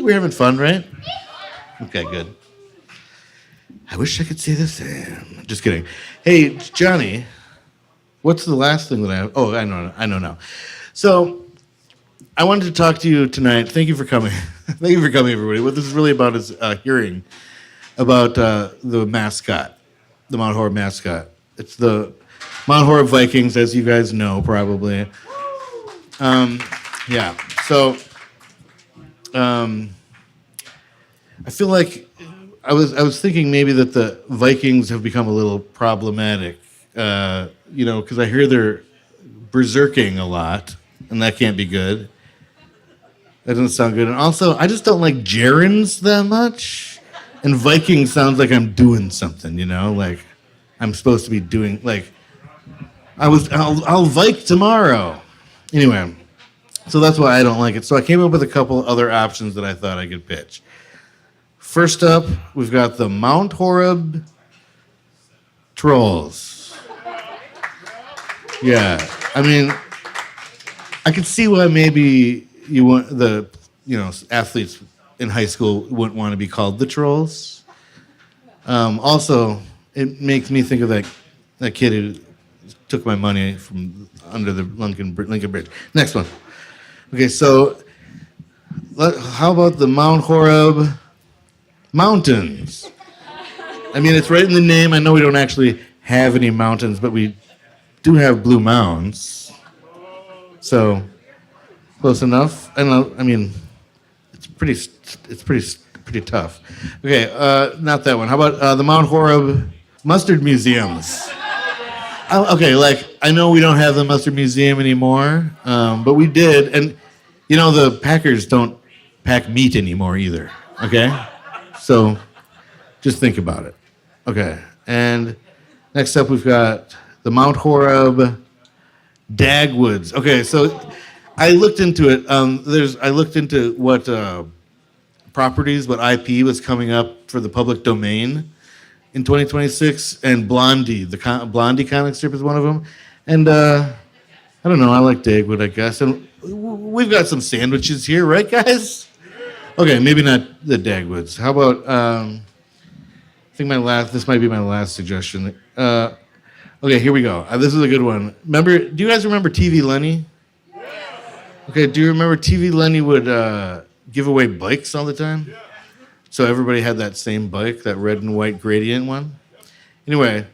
We're having fun, right? Okay, good. I wish I could say the same. Just kidding. Hey, Johnny, what's the last thing that I have? Oh, I know now. So, I wanted to talk to you tonight. Thank you for coming. Thank you for coming, everybody. What this is really about is a hearing about the mascot, the Mount Horeb mascot. It's the Mount Horeb Vikings, as you guys know, probably. Yeah. So, I feel like I was thinking maybe that the Vikings have become a little problematic, because I hear they're berserking a lot, and that can't be good. That doesn't sound good. And also, I just don't like gerunds that much. And Viking sounds like I'm doing something, like I'm supposed to be doing, like I'll Vike tomorrow. Anyway, so that's why I don't like it. So I came up with a couple other options that I thought I could pitch. First up, we've got the Mount Horeb Trolls. Yeah, I mean, I could see why maybe you want athletes in high school wouldn't want to be called the Trolls. Also, it makes me think of that kid who took my money from under the Lincoln Bridge. Next one. Okay, so how about the Mount Horeb Mountains? I mean, it's right in the name. I know we don't actually have any mountains, but we do have Blue Mounds. So close enough. I mean, it's pretty tough. Okay, not that one. How about the Mount Horeb Mustard Museums? Okay, like I know we don't have the Mustard Museum anymore, but we did, and you know the Packers don't pack meat anymore either. Okay, so just think about it. Okay, and next up we've got the Mount Horeb Dagwoods. Okay, so I looked into it. I looked into what properties, what IP was coming up for the public domain in 2026, and Blondie, the Blondie comic strip is one of them. And I don't know, I like Dagwood, I guess. And we've got some sandwiches here, right, guys? Okay, maybe not the Dagwoods. How about, I think this might be my last suggestion. Okay, here we go. This is a good one. Do you guys remember TV Lenny? Okay, do you remember TV Lenny would give away bikes all the time? So everybody had that same bike, that red and white gradient one. Anyway,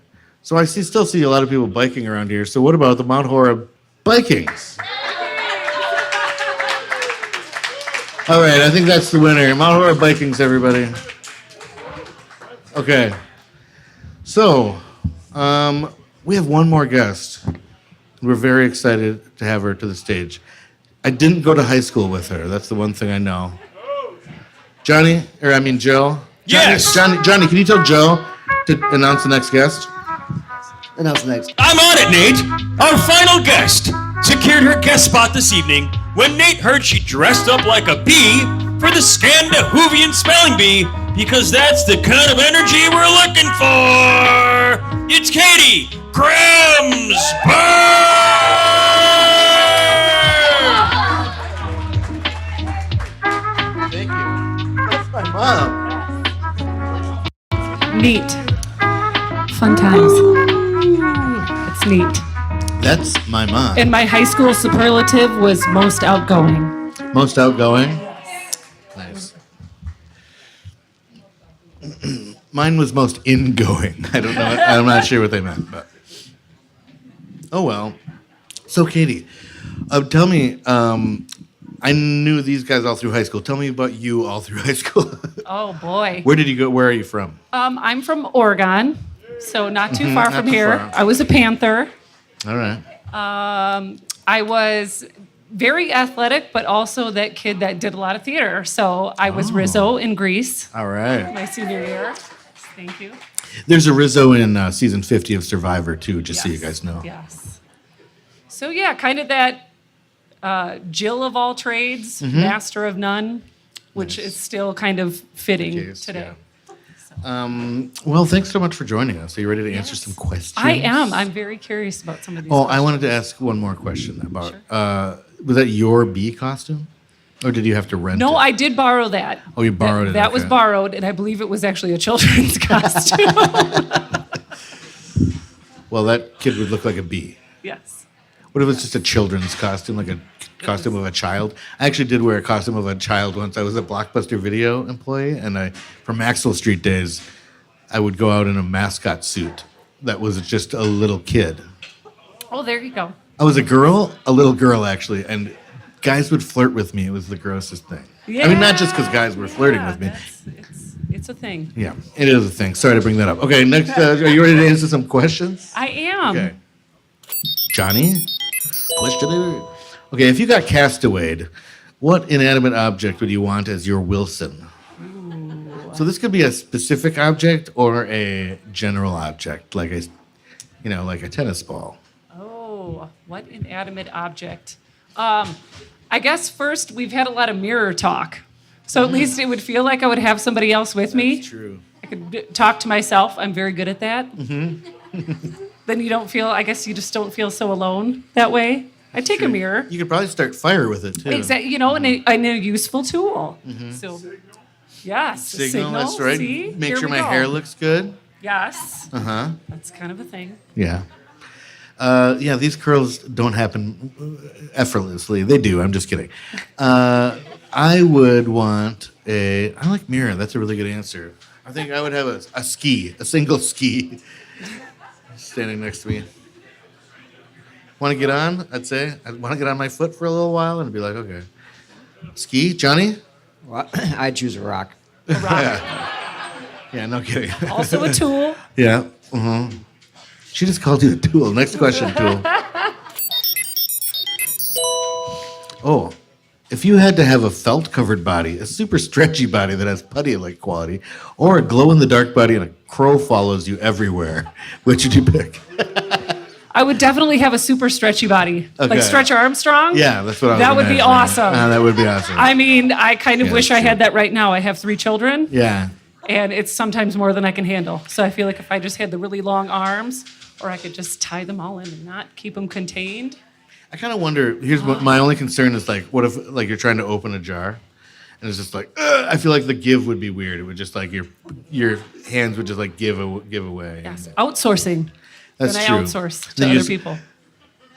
so I still see a lot of people biking around here. So what about the Mount Horeb Bikings? All right, I think that's the winner. Mount Horeb Bikings, everybody. Okay. So, we have one more guest. We're very excited to have her to the stage. I didn't go to high school with her. That's the one thing I know. Joe. Yes. Johnny, can you tell Joe to announce the next guest? Announce next. I'm on it, Nate. Our final guest secured her guest spot this evening when Nate heard she dressed up like a bee for the Scandinavian spelling bee, because that's the kind of energy we're looking for. It's Katie Krembs Burns. Thank you. That's my mom. Neat. Fun times. It's neat. That's my mom. And my high school superlative was most outgoing. Most outgoing? Nice. Mine was most ingoing. I don't know. I'm not sure what they meant, but. Oh, well. So, Katie, tell me, I knew these guys all through high school. Tell me about you all through high school. Oh, boy. Where did you go? Where are you from? I'm from Oregon, so not too far not from too here. far. I was a Panther. All right. I was very athletic, but also that kid that did a lot of theater. So I was Rizzo in Greece All right. my senior year. Thank you. There's a Rizzo in season 50 of Survivor, too, just so you guys know. Yes. So yeah, kind of that Jill of all trades, master of none, which is still kind of fitting Case, today. yeah. Well, thanks so much for joining us. Are you ready to answer some questions? I am. I'm very curious about some of these. Oh, I questions. wanted to ask one more question about, was that your bee costume? Or did you have to rent it? No, I did borrow that. Oh, you borrowed it, That was okay. borrowed, and I believe it was actually a children's costume. Well, that kid would look like a bee. Yes. What if it's just a children's costume, like a costume of a child? I actually did wear a costume of a child once. I was a Blockbuster Video employee, and for Maxwell Street days, I would go out in a mascot suit that was just a little kid. Oh, there you go. I was a little girl actually, and guys would flirt with me. It was the grossest thing. I mean, not just because guys were flirting with me. It's a thing. Yeah, it is a thing. Sorry to bring that up. Okay, next, are you ready to answer some questions? I am. Okay. Johnny? Questioner. Okay, if you got castawayed, what inanimate object would you want as your Wilson? So this could be a specific object or a general object, like like a tennis ball. Oh, what inanimate object? I guess first we've had a lot of mirror talk. So at least it would feel like I would have somebody else with me. That's true. I could talk to myself. I'm very good at that. Then I guess you just don't feel so alone that way. I take a mirror. You could probably start fire with it too. Exactly, and a useful tool. So, yes, a Signal, that's right. See? Make Here sure we my go. hair looks good. Yes. Uh-huh. That's kind of a thing. Yeah. Yeah, these curls don't happen effortlessly. They do. I'm just kidding. I would want I like Mira. That's a really good answer. I think I would have a single ski, standing next to me. Want to get on? I'd say. I'd want to get on my foot for a little while and be like, okay. Ski? Johnny? Well, I'd choose a rock. Yeah, no kidding. Also a tool. Yeah. Uh-huh. She just called you a tool. Next question, tool. Oh, if you had to have a felt-covered body, a super stretchy body that has putty-like quality, or a glow-in-the-dark body and a crow follows you everywhere, which would you pick? I would definitely have a super stretchy body. Okay. Like Stretch Armstrong. Yeah, that's what I was That would be imagining. awesome. That would be awesome. I mean, I kind of Yeah, wish that's I had true. that right now. I have 3 children, Yeah. and it's sometimes more than I can handle. So I feel like if I just had the really long arms, or I could just tie them all in and not keep them contained. I kind of wonder, here's what my only concern is, like, what if, like, you're trying to open a jar, and it's just like, I feel like the give would be weird. It would just, like, your hands would just, like, give away. Yes. Outsourcing. That's Then I true. outsource to Then you other just people.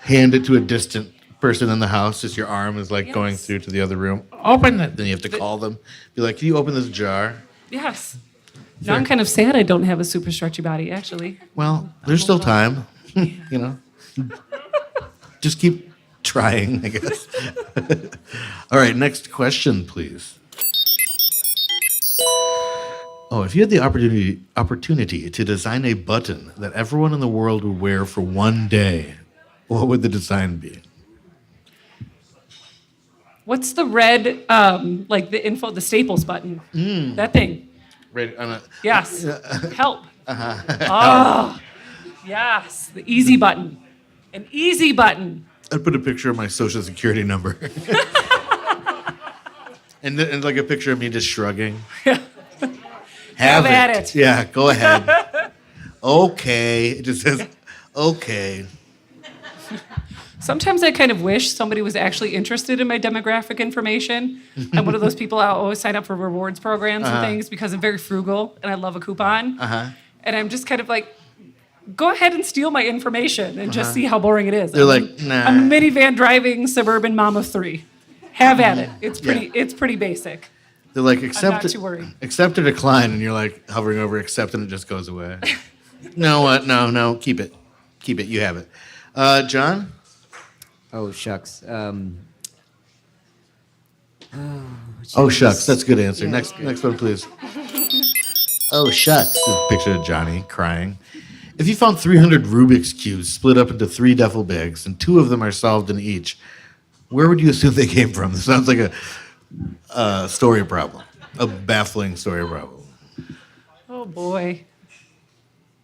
hand it to a distant person in the house, just your arm is, like, going Yes. through to the other room. Open it. Then you have to call them. Be like, can you open this jar? Yes. Now I'm kind of sad I don't have a super stretchy body, actually. Well, there's still time, you know. Just keep trying, I guess. All right, next question, please. Oh, if you had the opportunity to design a button that everyone in the world would wear for one day, what would the design be? What's the red, like the Staples button? That thing. Right on a, Yes. Help. Oh, yes. The easy button. An easy button. I'd put a picture of my social security number. and like a picture of me just shrugging. Have at it. Yeah, go ahead. Okay. It just says, okay. Sometimes I kind of wish somebody was actually interested in my demographic information. I'm one of those people I always sign up for rewards programs and things because I'm very frugal and I love a coupon. And I'm just kind of like, go ahead and steal my information and just see how boring it is. They're like, nah. I'm a minivan driving suburban mom of 3. Have at it. It's pretty basic. They're like, not accept too worried. accept or decline, and you're like hovering over accept, and it just goes away. No, what? No, keep it. Keep it. You have it. John? Oh, shucks. Oh, shucks. That's a good answer. Yeah, Next one, please. Oh, shucks. Picture of Johnny crying. If you found 300 Rubik's Cubes split up into 3 duffel bags, and 2 of them are solved in each, where would you assume they came from? This sounds like a story problem, a baffling story problem. Oh boy.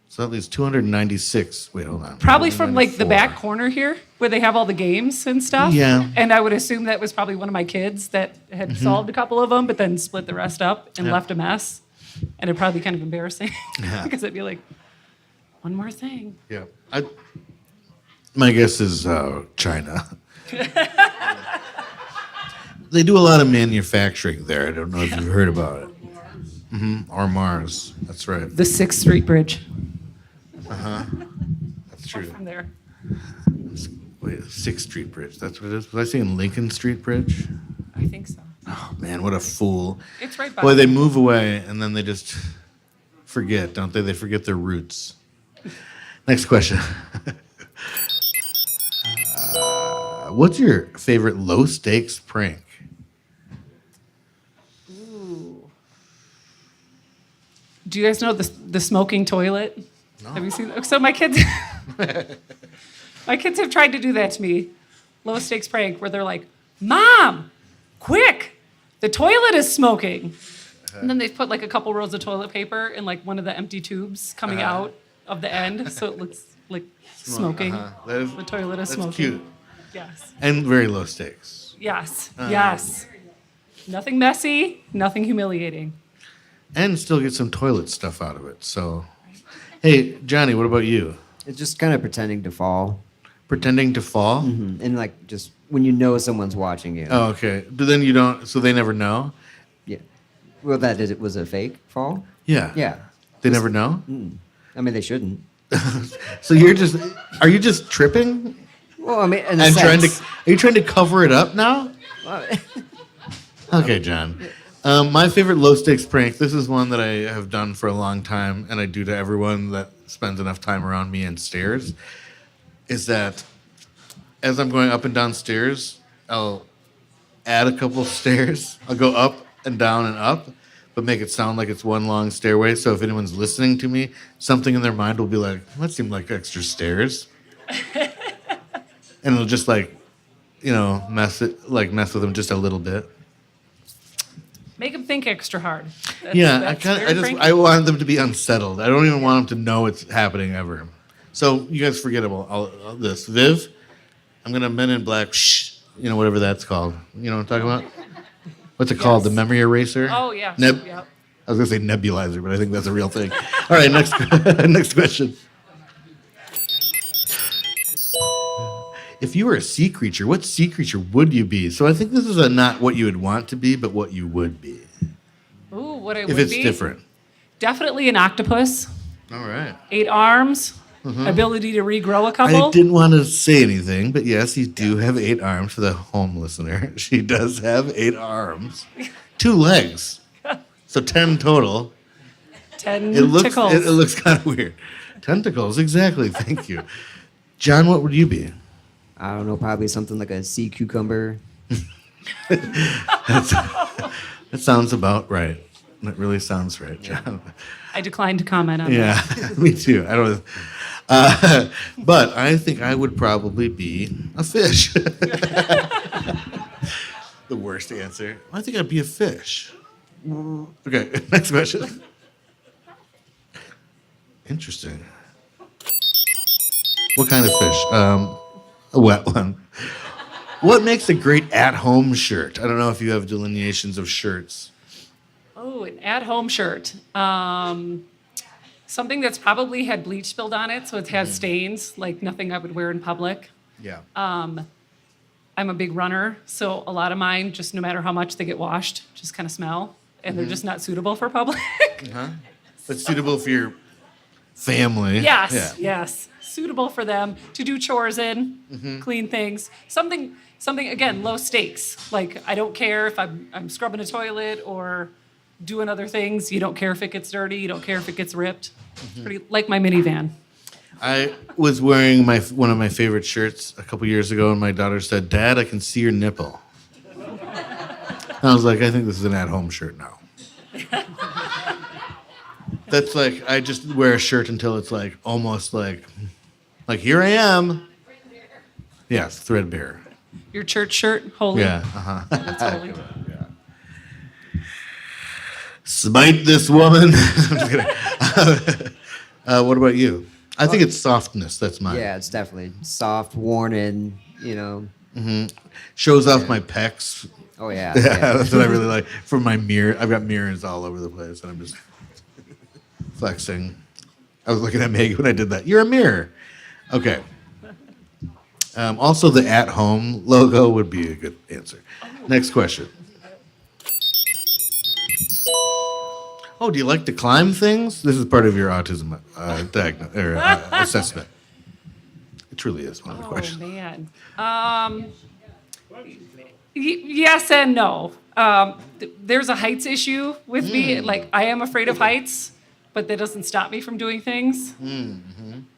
So that leaves 296. Wait, hold on. Probably from like the 294. back corner here where they have all the games and stuff. Yeah. And I would assume that was probably one of my kids that had solved a couple of them, but then split the rest up and Yeah. left a mess. And it'd probably be kind of embarrassing because I'd be like, one more thing. Yeah. My guess is China. They do a lot of manufacturing there. I don't know if you've heard about it. Or Mars. That's right. The 6th Street Bridge That's true. from there. Wait, 6th Street Bridge. That's what it is. Was I saying Lincoln Street Bridge? I think so. Oh, man, what a fool. It's right by. Boy, they move away and then they just forget, don't they? They forget their roots. Next question. What's your favorite low stakes prank? Do you guys know the smoking toilet? No. Have you seen that? So my kids have tried to do that to me. Low stakes prank where they're like, "Mom, quick, the toilet is smoking." And then they put like a couple rolls of toilet paper in like one of the empty tubes coming out of the end, so it looks like smoking. That is, The toilet is that's smoking. cute. Yes. And very low stakes. Yes. Yes. Nothing messy, nothing humiliating. And still get some toilet stuff out of it. So, hey, Johnny, what about you? It's just kind of pretending to fall. Pretending to fall? And like just when you know someone's watching you. Oh, okay. But then you don't, so they never know? Yeah. Well, that is, it was a fake fall? Yeah. Yeah. They never know? I mean, they shouldn't. So are you just tripping Well, I mean, in a and sense. are you trying to cover it up now? Well, Okay, John. My favorite low stakes prank. This is one that I have done for a long time, and I do to everyone that spends enough time around me and stairs. Is that as I'm going up and down stairs, I'll add a couple stairs. I'll go up and down and up, but make it sound like it's one long stairway. So if anyone's listening to me, something in their mind will be like, "That seemed like extra stairs," and it'll just mess with them just a little bit. Make them think extra hard. I want them to be unsettled. I don't even want them to know it's happening ever. So you guys forget about all this. Viv, I'm gonna Men in Black. Shh, whatever that's called. You know what I'm talking about? What's it called? The memory eraser? Oh, yeah. Yep. Yep. I was gonna say nebulizer, but I think that's a real thing. All right, next next question. If you were a sea creature, what sea creature would you be? So I think this is not what you would want to be, but what you would be. Ooh, what I If would it's be? different. Definitely an octopus. All right. 8 arms. Ability to regrow a couple. I didn't want to say anything, but yes, you do have 8 arms for the home listener. She does have 8 arms. 2 legs. So 10 total. 10 It tickles. looks kind of weird. Tentacles, exactly. Thank you. John, what would you be? I don't know, probably something like a sea cucumber. That sounds about right. That really sounds right, John. I declined to comment on Yeah, that. me too. I don't. But I think I would probably be a fish. The worst answer. I think I'd be a fish. Okay, next question. Interesting. What kind of fish? A wet one. What makes a great at-home shirt? I don't know if you have delineations of shirts. Oh, an at-home shirt. Something that's probably had bleach spilled on it, so it has stains, like nothing I would wear in public. Yeah. I'm a big runner, so a lot of mine, just no matter how much they get washed, just kind of smell, and they're just not suitable for public. But suitable for your family. Yes, Yeah. yes. Suitable for them to do chores in, clean things. Something again, low stakes. Like I don't care if I'm scrubbing a toilet or doing other things. You don't care if it gets dirty. You don't care if it gets ripped. Pretty like my minivan. I was wearing one of my favorite shirts a couple years ago, and my daughter said, "Dad, I can see your nipple." And I was like, "I think this is an at-home shirt now." That's like I just wear a shirt until it's like almost like here I am. Yes, threadbare. Your church shirt, holy. Yeah. That's holy. Smite this woman. I'm just kidding. What about you? I think it's softness. That's mine. Yeah, it's definitely soft, worn in, Shows off my pecs. Oh, yeah. Yeah, yeah. that's what I really like. From my mirror, I've got mirrors all over the place, and I'm just flexing. I was looking at Maggie when I did that. You're a mirror. Okay. Also, the at-home logo would be a good answer. Next question. Oh, do you like to climb things? This is part of your autism assessment. It truly is one of the Oh questions. man. Yes and no. There's a heights issue with me. Like I am afraid of heights, but that doesn't stop me from doing things.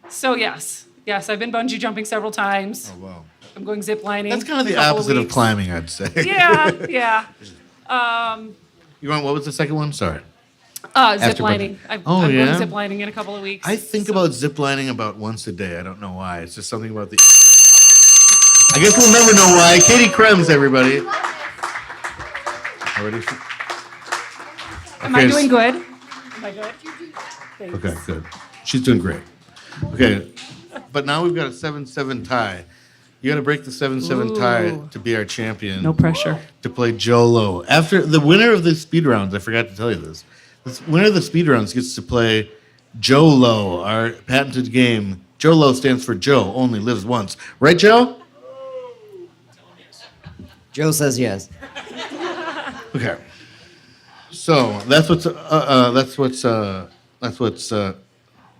So yes, I've been bungee jumping several times. Oh, wow. I'm going zip lining. That's kind of in the a couple opposite of weeks. climbing, I'd say. Yeah. You want, what was the second one? Sorry. Zip After lining. bungee. I'm Oh, going yeah? zip lining in a couple of weeks. I think about ziplining about once a day. I don't know why. It's just something about the. I guess we'll never know why. Katie Krembs, everybody. Already? Am I doing good? Am I good? Thanks. Okay, good. She's doing great. Okay, but now we've got a 7-7 tie. You got to break the 7-7 tie Ooh. to be our champion. No pressure. To play Jolo. After the winner of the speed rounds, I forgot to tell you this. The winner of the speed rounds gets to play Jolo, our patented game. Jolo stands for Joe only lives once. Right, Joe? Joe says yes. Okay. So that's what's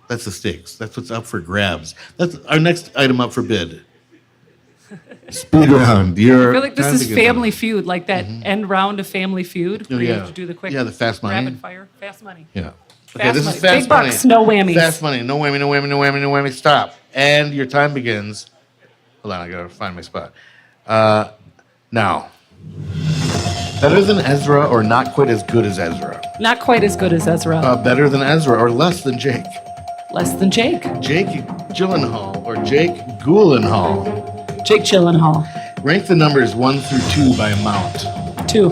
That's the stakes. That's what's up for grabs. That's our next item up for bid. Speed round. I feel like this is Family Feud, like that end round of Family Feud, where you have to do the quick the fast money. rapid fire, fast money. Yeah. Okay, Fast this money. is fast Big money. bucks, no whammies. Fast money. No whammy, no whammy, no whammy, no whammy. Stop. And your time begins. Hold on, I gotta find my spot. Now. Better than Ezra or not quite as good as Ezra? Not quite as good as Ezra. Better than Ezra or less than Jake? Less than Jake. Jake Gyllenhaal or Jake Gyllenhaal? Jake Gyllenhaal. Rank the numbers 1 through 2 by amount. 2.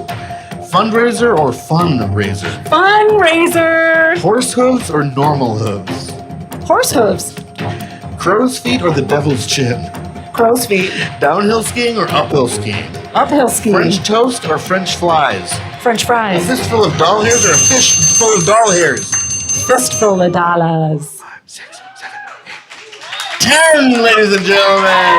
Fundraiser or funraiser? Funraiser. Horse hooves or normal hooves? Horse hooves. Crow's feet or the devil's chin? Crow's feet. Downhill skiing or uphill skiing? Uphill skiing. French toast or French flies? French A fries. fistful of doll hairs or a fish full of doll hairs? Fistful of dollars. 10, ladies and gentlemen.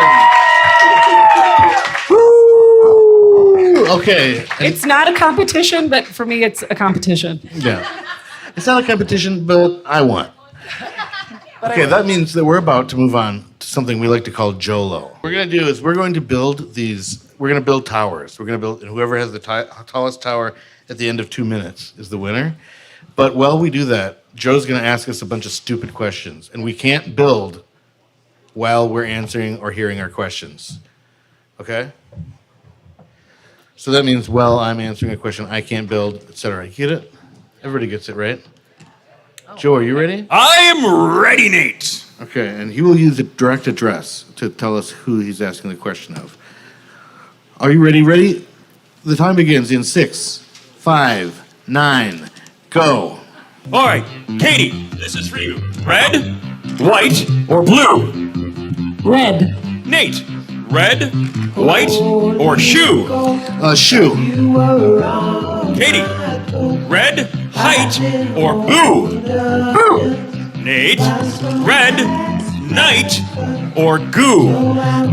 Woo! Okay. It's not a competition, but for me, it's a competition. Yeah. It's not a competition, but I won. Okay, that means that we're about to move on to something we like to call JOLO. What we're going to do is we're going to build towers. We're going to build, and whoever has the tallest tower at the end of 2 minutes is the winner. But while we do that, Joe's going to ask us a bunch of stupid questions, and we can't build while we're answering or hearing our questions. Okay? So that means while I'm answering a question, I can't build, etc. You get it? Everybody gets it, right? Joe, are you ready? I am ready, Nate. Okay, and he will use a direct address to tell us who he's asking the question of. Are you ready? Ready? The time begins in 6, 5, 9, go. All right, Katie, this is for you. Red, white, or blue? Red. Nate, red, white, or shoe? Shoe. Katie, red, height, or boo? Boo. Nate, red, night, or goo?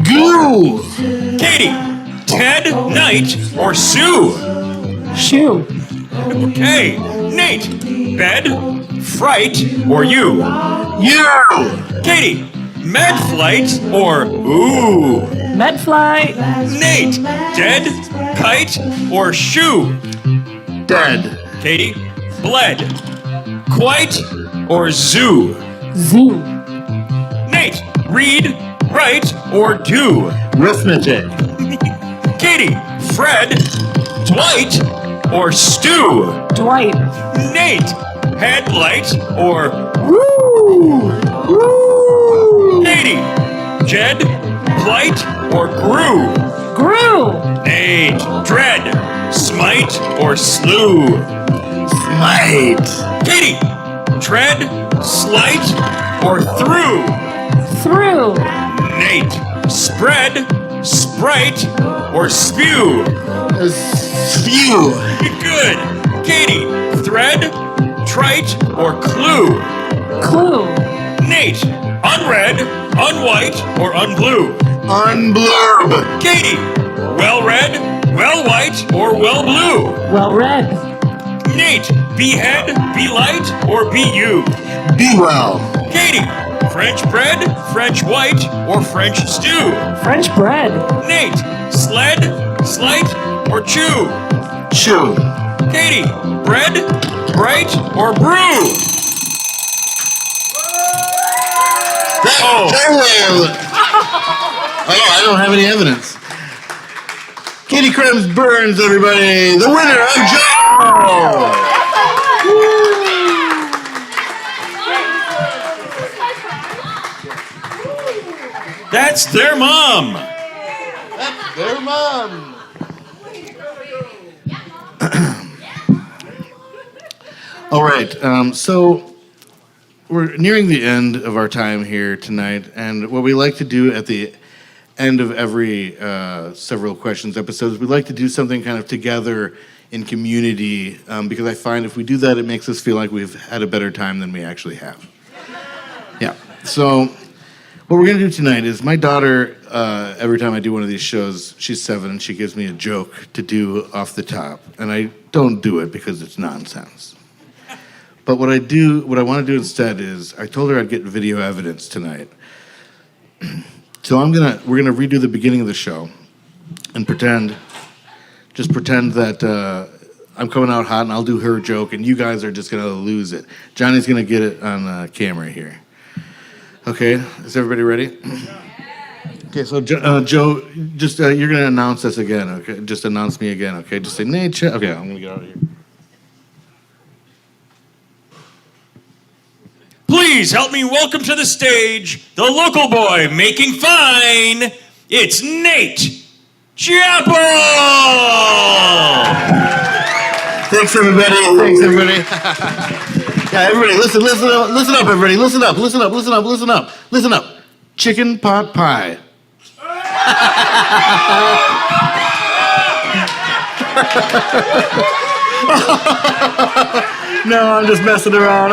Goo. Katie, Ted, night, or Sue? Shoe. Okay. Nate, bed, fright, or you? You. Katie, med flight, or ooh? Medfly. Nate, dead, kite, or shoe? Dead. Katie, bled, quite, or zoo? Zoo. Nate, read, write, or do? Arithmetic. Katie, Fred, Dwight, or stew? Dwight. Nate, headlight, or Woo. Woo. Katie, Jed, plight, or grew? Grew. Nate, dread, smite, or slew? Smite. Katie, tread, slight, or through? Through. Nate, spread, sprite, or spew? Spew. Good. Katie, thread, trite, or clue? Clue. Nate, unread, unwhite, or unblue? Unblurb. Katie, well read, well white, or well blue? Well read. Nate, behead, be light, or be you? Be well. Katie, French bread, French white, or French stew? French bread. Nate, sled, slight, or chew? Chew. Katie, bread, bright, or brew? Oh, I don't have any evidence. Katie Krembs Burns, everybody, the winner of Joe. That's their mom. That's their mom. All right, so we're nearing the end of our time here tonight, and what we like to do at the end of every several questions episodes, we like to do something kind of together in community, because I find if we do that, it makes us feel like we've had a better time than we actually have. Yeah, so what we're going to do tonight is my daughter, every time I do one of these shows, she's 7, and she gives me a joke to do off the top, and I don't do it because it's nonsense. But what I want to do instead is, I told her I'd get video evidence tonight. So we're gonna redo the beginning of the show and pretend that I'm coming out hot and I'll do her joke and you guys are just gonna lose it. Johnny's gonna get it on camera here. Okay, is everybody ready? Okay, so Joe, just you're gonna announce this again. Okay, just announce me again. Okay, just say Nate. Okay, I'm gonna get out of here. Please help me welcome to the stage the local boy making fine. It's Nate Chappell. Thanks, everybody. Yeah, everybody, listen up, everybody. Listen up. Chicken pot pie. No, I'm just messing around.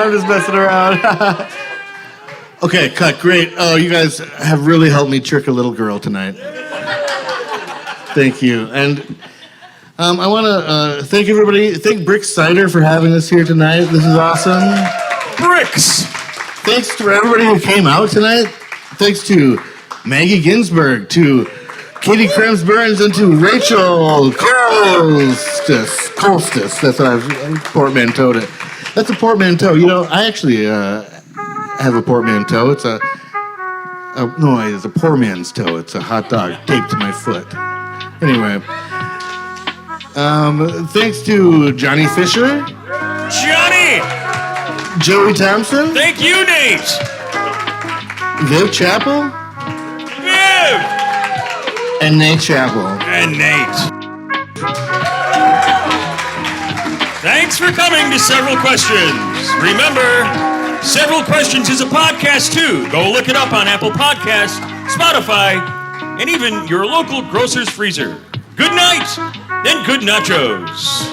Okay, cut. Great. Oh, you guys have really helped me trick a little girl tonight. Thank you. And I want to thank everybody. Thank Brix Cider for having us here tonight. This is awesome. Brix. Thanks to everybody who came out tonight. Thanks to Maggie Ginsberg, to Katie Krembs Burns, and to Rachel Kohls. That's what I've portmanteaued it. That's a portmanteau. You know, I actually have a portmanteau. It's a poor man's toe. It's a hot dog taped to my foot. Anyway, thanks to Johnny Fisher. Johnny. Joey Thompson. Thank you, Nate. Viv Chappell. Viv. And Nate Chappell. And Nate. Thanks for coming to Several Questions. Remember, Several Questions is a podcast too. Go look it up on Apple Podcasts, Spotify, and even your local grocer's freezer. Good night and good nachos.